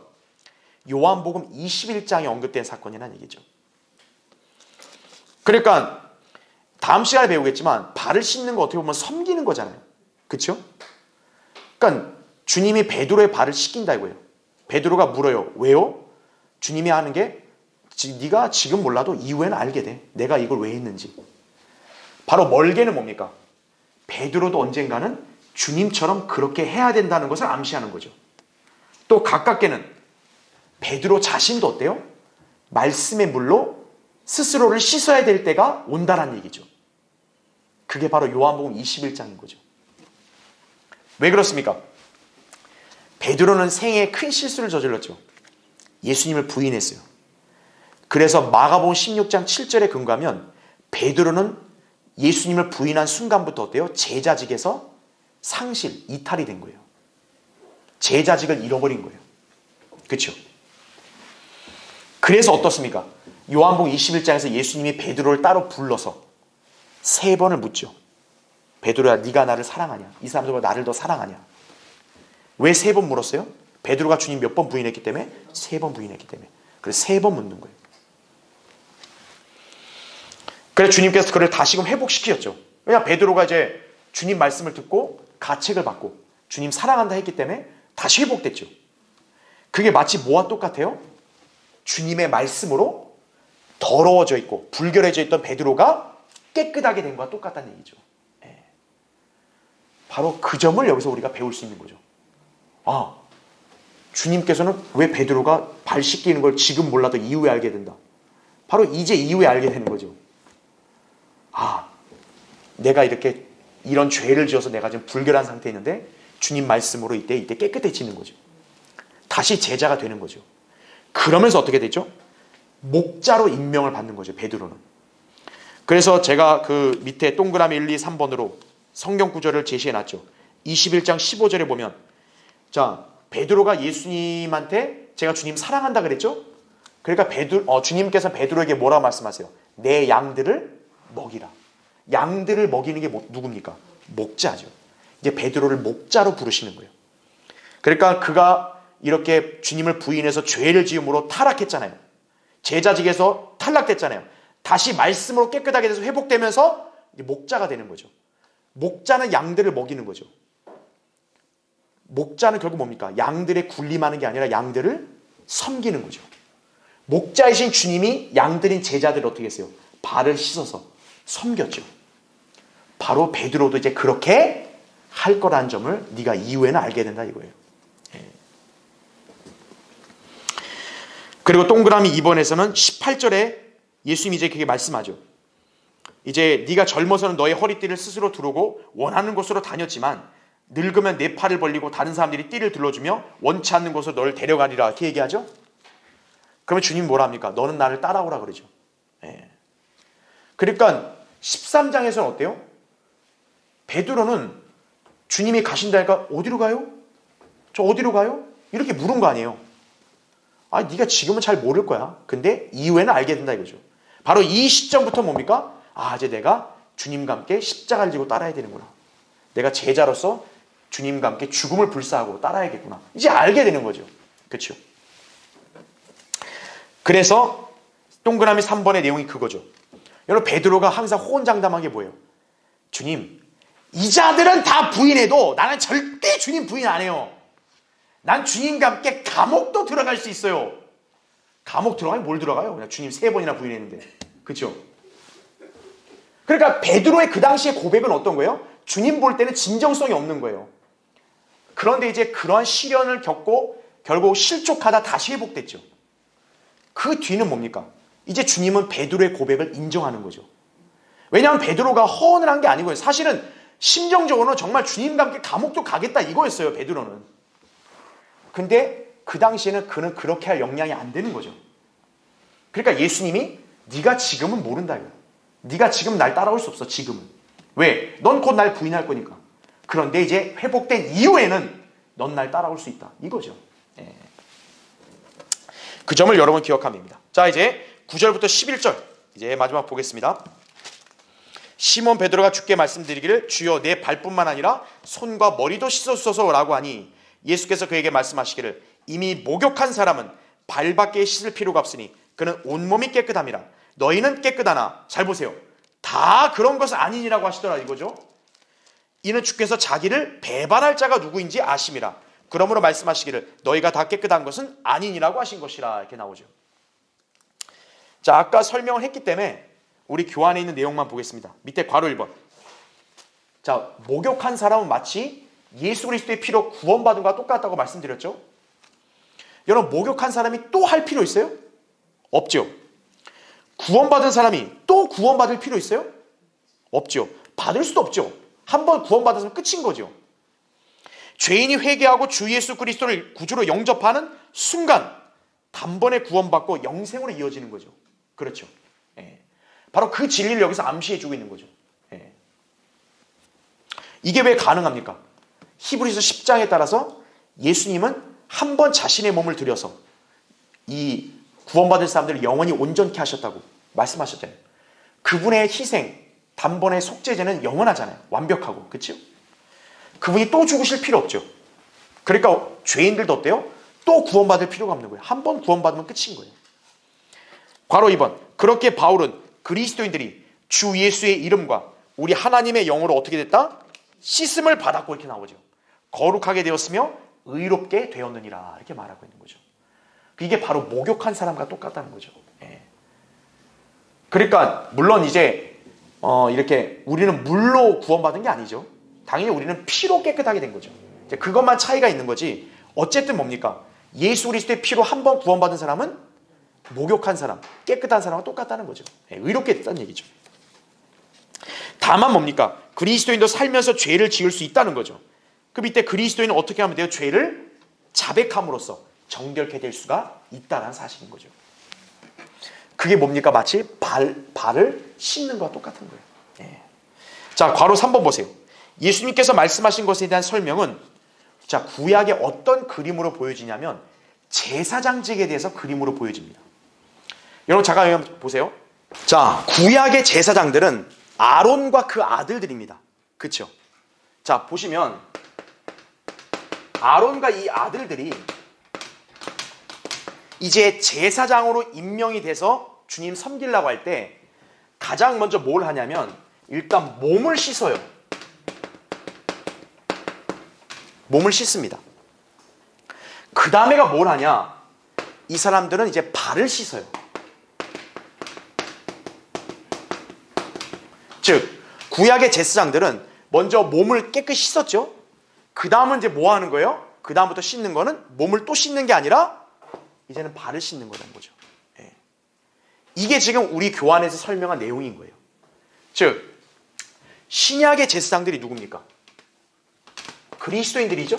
요한복음 21장에 언급된 사건이라는 얘기죠. 그러니까 다음 시간에 배우겠지만 발을 씻는 거 어떻게 보면 섬기는 거잖아요. 그렇죠? 그러니까 주님이 베드로의 발을 씻긴다 이거예요. 베드로가 물어요. 왜요? 주님이 하는 게 네가 지금 몰라도 이후에는 알게 돼. 내가 이걸 왜 했는지. 바로 멀게는 뭡니까? 베드로도 언젠가는 주님처럼 그렇게 해야 된다는 것을 암시하는 거죠. 또 가깝게는 베드로 자신도 어때요? 말씀의 물로 스스로를 씻어야 될 때가 온다라는 얘기죠. 그게 바로 요한복음 21장인 거죠. 왜 그렇습니까? 베드로는 생애에 큰 실수를 저질렀죠. 예수님을 부인했어요. 그래서 마가복음 16장 7절에 근거하면 베드로는 예수님을 부인한 순간부터 어때요? 제자직에서 상실, 이탈이 된 거예요. 제자직을 잃어버린 거예요. 그렇죠? 그래서 어떻습니까? 요한복음 21장에서 예수님이 베드로를 따로 불러서 3번을 묻죠. 베드로야 네가 나를 사랑하냐? 이 사람들보다 나를 더 사랑하냐? 왜 3번 물었어요? 베드로가 주님 몇 번 부인했기 때문에? 3번 부인했기 때문에. 그래서 3번 묻는 거예요. 그래서 주님께서 그를 다시금 회복시키셨죠. 왜냐 베드로가 이제 주님 말씀을 듣고 가책을 받고 주님 사랑한다 했기 때문에 다시 회복됐죠. 그게 마치 뭐와 똑같아요? 주님의 말씀으로 더러워져 있고 불결해져 있던 베드로가 깨끗하게 된 것과 똑같다는 얘기죠. 바로 그 점을 여기서 우리가 배울 수 있는 거죠. 아, 주님께서는 왜 베드로가 발 씻기는 걸 지금 몰라도 이후에 알게 된다. 바로 이제 이후에 알게 되는 거죠. 아, 내가 이렇게 이런 죄를 지어서 내가 지금 불결한 상태에 있는데 주님 말씀으로 이때 깨끗해지는 거죠. 다시 제자가 되는 거죠. 그러면서 어떻게 되죠? 목자로 임명을 받는 거죠. 베드로는. 그래서 제가 그 밑에 동그라미 1, 2, 3번으로 성경 구절을 제시해 놨죠. 21장 15절에 보면, 자, 베드로가 예수님한테 제가 주님 사랑한다 그랬죠? 그러니까 주님께서 베드로에게 뭐라고 말씀하세요? 내 양들을 먹이라. 양들을 먹이는 게 누굽니까? 목자죠. 이제 베드로를 목자로 부르시는 거예요. 그러니까 그가 이렇게 주님을 부인해서 죄를 지음으로 타락했잖아요. 제자직에서 탈락됐잖아요. 다시 말씀으로 깨끗하게 돼서 회복되면서 이제 목자가 되는 거죠. 목자는 양들을 먹이는 거죠. 목자는 결국 뭡니까? 양들의 군림하는 게 아니라 양들을 섬기는 거죠. 목자이신 주님이 양들인 제자들을 어떻게 했어요? 발을 씻어서 섬겼죠. 바로 베드로도 이제 그렇게 할 거라는 점을 네가 이후에는 알게 된다 이거예요. 그리고 동그라미 2번에서는 18절에 예수님이 이제 그렇게 말씀하죠. 이제 네가 젊어서는 너의 허리띠를 스스로 두르고 원하는 곳으로 다녔지만 늙으면 내 팔을 벌리고 다른 사람들이 띠를 들러주며 원치 않는 곳으로 너를 데려가리라 이렇게 얘기하죠. 그러면 주님이 뭐라 합니까? 너는 나를 따라오라 그러죠. 그러니까 13장에서는 어때요? 베드로는 주님이 가신다니까 어디로 가요? 저 어디로 가요? 이렇게 물은 거 아니에요. 아, 네가 지금은 잘 모를 거야. 근데 이후에는 알게 된다 이거죠. 바로 이 시점부터 뭡니까? 아, 이제 내가 주님과 함께 십자가를 지고 따라야 되는구나. 내가 제자로서 주님과 함께 죽음을 불사하고 따라야겠구나. 이제 알게 되는 거죠. 그렇죠? 그래서 동그라미 3번의 내용이 그거죠. 여러분, 베드로가 항상 호언장담한 게 뭐예요? 주님, 이 자들은 다 부인해도 나는 절대 주님 부인 안 해요. 난 주님과 함께 감옥도 들어갈 수 있어요. 감옥 들어가면 뭘 들어가요? 그냥 주님 3번이나 부인했는데. 그렇죠? 그러니까 베드로의 그 당시의 고백은 어떤 거예요? 주님 볼 때는 진정성이 없는 거예요. 그런데 이제 그러한 시련을 겪고 결국 실족하다 다시 회복됐죠. 그 뒤는 뭡니까? 이제 주님은 베드로의 고백을 인정하는 거죠. 왜냐하면 베드로가 허언을 한 게 아니고요. 사실은 심정적으로는 정말 주님과 함께 감옥도 가겠다 이거였어요. 베드로는. 근데 그 당시에는 그는 그렇게 할 역량이 안 되는 거죠. 그러니까 예수님이 네가 지금은 모른다 이거. 네가 지금 날 따라올 수 없어. 지금은. 왜? 넌 곧 날 부인할 거니까. 그런데 이제 회복된 이후에는 넌 날 따라올 수 있다. 이거죠. 그 점을 여러분 기억하면 됩니다. 자, 이제 9절부터 11절 이제 마지막 보겠습니다. 시몬 베드로가 주께 말씀드리기를 주여 내 발뿐만 아니라 손과 머리도 씻어주소서라고 하니 예수께서 그에게 말씀하시기를 이미 목욕한 사람은 발밖에 씻을 필요가 없으니 그는 온몸이 깨끗함이라. 너희는 깨끗하나 잘 보세요. 다 그런 것은 아니니라고 하시더라 이거죠. 이는 주께서 자기를 배반할 자가 누구인지 아심이라. 그러므로 말씀하시기를 너희가 다 깨끗한 것은 아니니라고 하신 것이라 이렇게 나오죠. 자, 아까 설명을 했기 때문에 우리 교환에 있는 내용만 보겠습니다. 밑에 괄호 1번. 자, 목욕한 사람은 마치 예수 그리스도의 피로 구원받은 것과 똑같다고 말씀드렸죠. 여러분, 목욕한 사람이 또 할 필요 있어요? 없죠. 구원받은 사람이 또 구원받을 필요 있어요? 없죠. 받을 수도 없죠. 한번 구원받았으면 끝인 거죠. 죄인이 회개하고 주 예수 그리스도를 구주로 영접하는 순간 단번에 구원받고 영생으로 이어지는 거죠. 그렇죠. 바로 그 진리를 여기서 암시해주고 있는 거죠. 이게 왜 가능합니까? 히브리서 10장에 따라서 예수님은 한 번 자신의 몸을 들여서 이 구원받을 사람들을 영원히 온전케 하셨다고 말씀하셨잖아요. 그분의 희생, 단번의 속죄제는 영원하잖아요. 완벽하고. 그렇죠? 그분이 또 죽으실 필요 없죠. 그러니까 죄인들도 어때요? 또 구원받을 필요가 없는 거예요. 한 번 구원받으면 끝인 거예요. 괄호 2번. 그렇게 바울은 그리스도인들이 주 예수의 이름과 우리 하나님의 영으로 어떻게 됐다? 씻음을 받았고 이렇게 나오죠. 거룩하게 되었으며 의롭게 되었느니라 이렇게 말하고 있는 거죠. 이게 바로 목욕한 사람과 똑같다는 거죠. 그러니까 물론 이제 이렇게 우리는 물로 구원받은 게 아니죠. 당연히 우리는 피로 깨끗하게 된 거죠. 이제 그것만 차이가 있는 거지. 어쨌든 뭡니까? 예수 그리스도의 피로 한 번 구원받은 사람은 목욕한 사람, 깨끗한 사람과 똑같다는 거죠. 의롭게 됐다는 얘기죠. 다만 뭡니까? 그리스도인도 살면서 죄를 지을 수 있다는 거죠. 그 밑에 그리스도인은 어떻게 하면 돼요? 죄를 자백함으로써 정결케 될 수가 있다는 사실인 거죠. 그게 뭡니까? 마치 발을 씻는 것과 똑같은 거예요. 예. 자, 괄호 3번 보세요. 예수님께서 말씀하신 것에 대한 설명은 자, 구약의 어떤 그림으로 보여지냐면 제사장직에 대해서 그림으로 보여집니다. 여러분 잠깐 보세요. 자, 구약의 제사장들은 아론과 그 아들들입니다. 그렇죠? 자, 보시면 아론과 이 아들들이 이제 제사장으로 임명이 돼서 주님 섬기려고 할 때 가장 먼저 뭘 하냐면 일단 몸을 씻어요. 몸을 씻습니다. 그 다음에가 뭘 하냐? 이 사람들은 이제 발을 씻어요. 즉 구약의 제사장들은 먼저 몸을 깨끗이 씻었죠. 그 다음은 이제 뭐 하는 거예요? 그 다음부터 씻는 거는 몸을 또 씻는 게 아니라 이제는 발을 씻는 거라는 거죠. 예. 이게 지금 우리 교환에서 설명한 내용인 거예요. 즉 신약의 제사장들이 누굽니까? 그리스도인들이죠.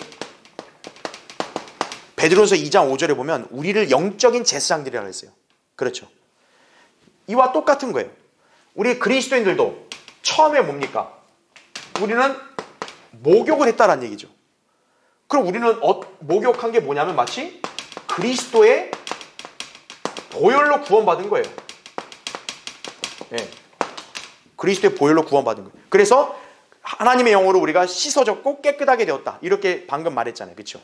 베드로서 2장 5절에 보면 우리를 영적인 제사장들이라고 했어요. 그렇죠. 이와 똑같은 거예요. 우리 그리스도인들도 처음에 뭡니까? 우리는 목욕을 했다라는 얘기죠. 그럼 우리는 목욕한 게 뭐냐면 마치 그리스도의 보혈로 구원받은 거예요. 예. 그리스도의 보혈로 구원받은 거예요. 그래서 하나님의 영으로 우리가 씻어졌고 깨끗하게 되었다. 이렇게 방금 말했잖아요. 그렇죠?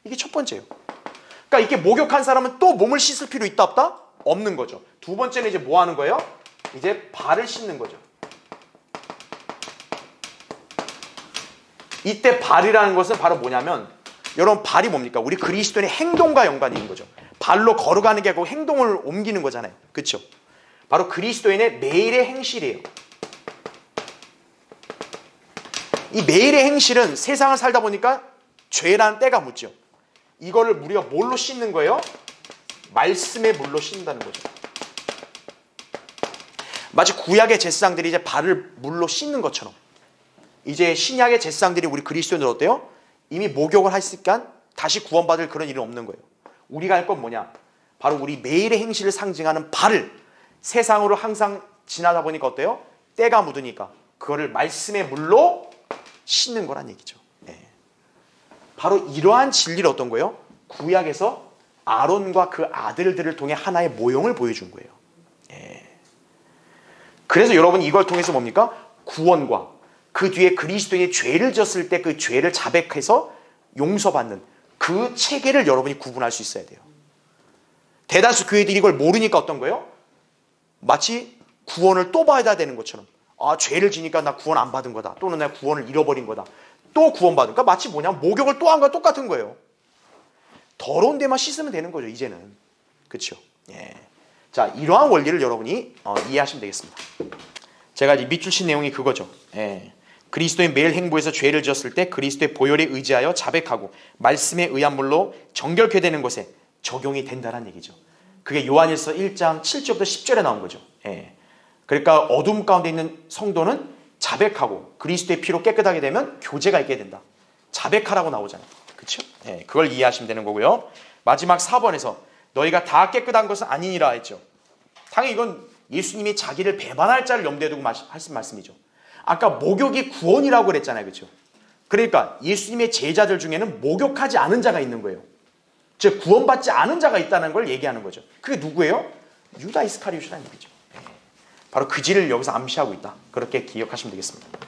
이게 첫 번째예요. 그러니까 이렇게 목욕한 사람은 또 몸을 씻을 필요 있다 없다? 없는 거죠. 두 번째는 이제 뭐 하는 거예요? 이제 발을 씻는 거죠. 이때 발이라는 것은 바로 뭐냐면 여러분 발이 뭡니까? 우리 그리스도인의 행동과 연관이 있는 거죠. 발로 걸어가는 게 아니고 행동을 옮기는 거잖아요. 그렇죠? 바로 그리스도인의 매일의 행실이에요. 이 매일의 행실은 세상을 살다 보니까 죄라는 때가 묻죠. 이거를 우리가 뭘로 씻는 거예요? 말씀의 물로 씻는다는 거죠. 마치 구약의 제사장들이 이제 발을 물로 씻는 것처럼 이제 신약의 제사장들이 우리 그리스도인들 어때요? 이미 목욕을 했으니까 다시 구원받을 그런 일은 없는 거예요. 우리가 할 건 뭐냐? 바로 우리 매일의 행실을 상징하는 발을 세상으로 항상 지나다 보니까 어때요? 때가 묻으니까 그거를 말씀의 물로 씻는 거란 얘기죠. 네. 바로 이러한 진리를 어떤 거예요? 구약에서 아론과 그 아들들을 통해 하나의 모형을 보여준 거예요. 네. 그래서 여러분 이걸 통해서 뭡니까? 구원과 그 뒤에 그리스도인이 죄를 졌을 때 그 죄를 자백해서 용서받는 그 체계를 여러분이 구분할 수 있어야 돼요. 대다수 교회들이 이걸 모르니까 어떤 거예요? 마치 구원을 또 받아야 되는 것처럼 아 죄를 지니까 나 구원 안 받은 거다. 또는 내가 구원을 잃어버린 거다. 또 구원받은 거니까 마치 뭐냐 목욕을 또 한 거와 똑같은 거예요. 더러운 데만 씻으면 되는 거죠 이제는. 그렇죠? 예. 자 이러한 원리를 여러분이 이해하시면 되겠습니다. 제가 이제 밑줄 친 내용이 그거죠. 예. 그리스도의 매일 행보에서 죄를 지었을 때 그리스도의 보혈에 의지하여 자백하고 말씀에 의한 물로 정결케 되는 것에 적용이 된다는 얘기죠. 그게 요한일서 1장 7절부터 10절에 나온 거죠. 예. 그러니까 어둠 가운데 있는 성도는 자백하고 그리스도의 피로 깨끗하게 되면 교제가 있게 된다. 자백하라고 나오잖아요. 그렇죠? 예. 그걸 이해하시면 되는 거고요. 마지막 4번에서 너희가 다 깨끗한 것은 아니니라 했죠. 당연히 이건 예수님이 자기를 배반할 자를 염두에 두고 하신 말씀이죠. 아까 목욕이 구원이라고 그랬잖아요. 그렇죠? 그러니까 예수님의 제자들 중에는 목욕하지 않은 자가 있는 거예요. 즉 구원받지 않은 자가 있다는 걸 얘기하는 거죠. 그게 누구예요? 유다 이스카리ot이라는 얘기죠. 바로 그 지를 여기서 암시하고 있다. 그렇게 기억하시면 되겠습니다.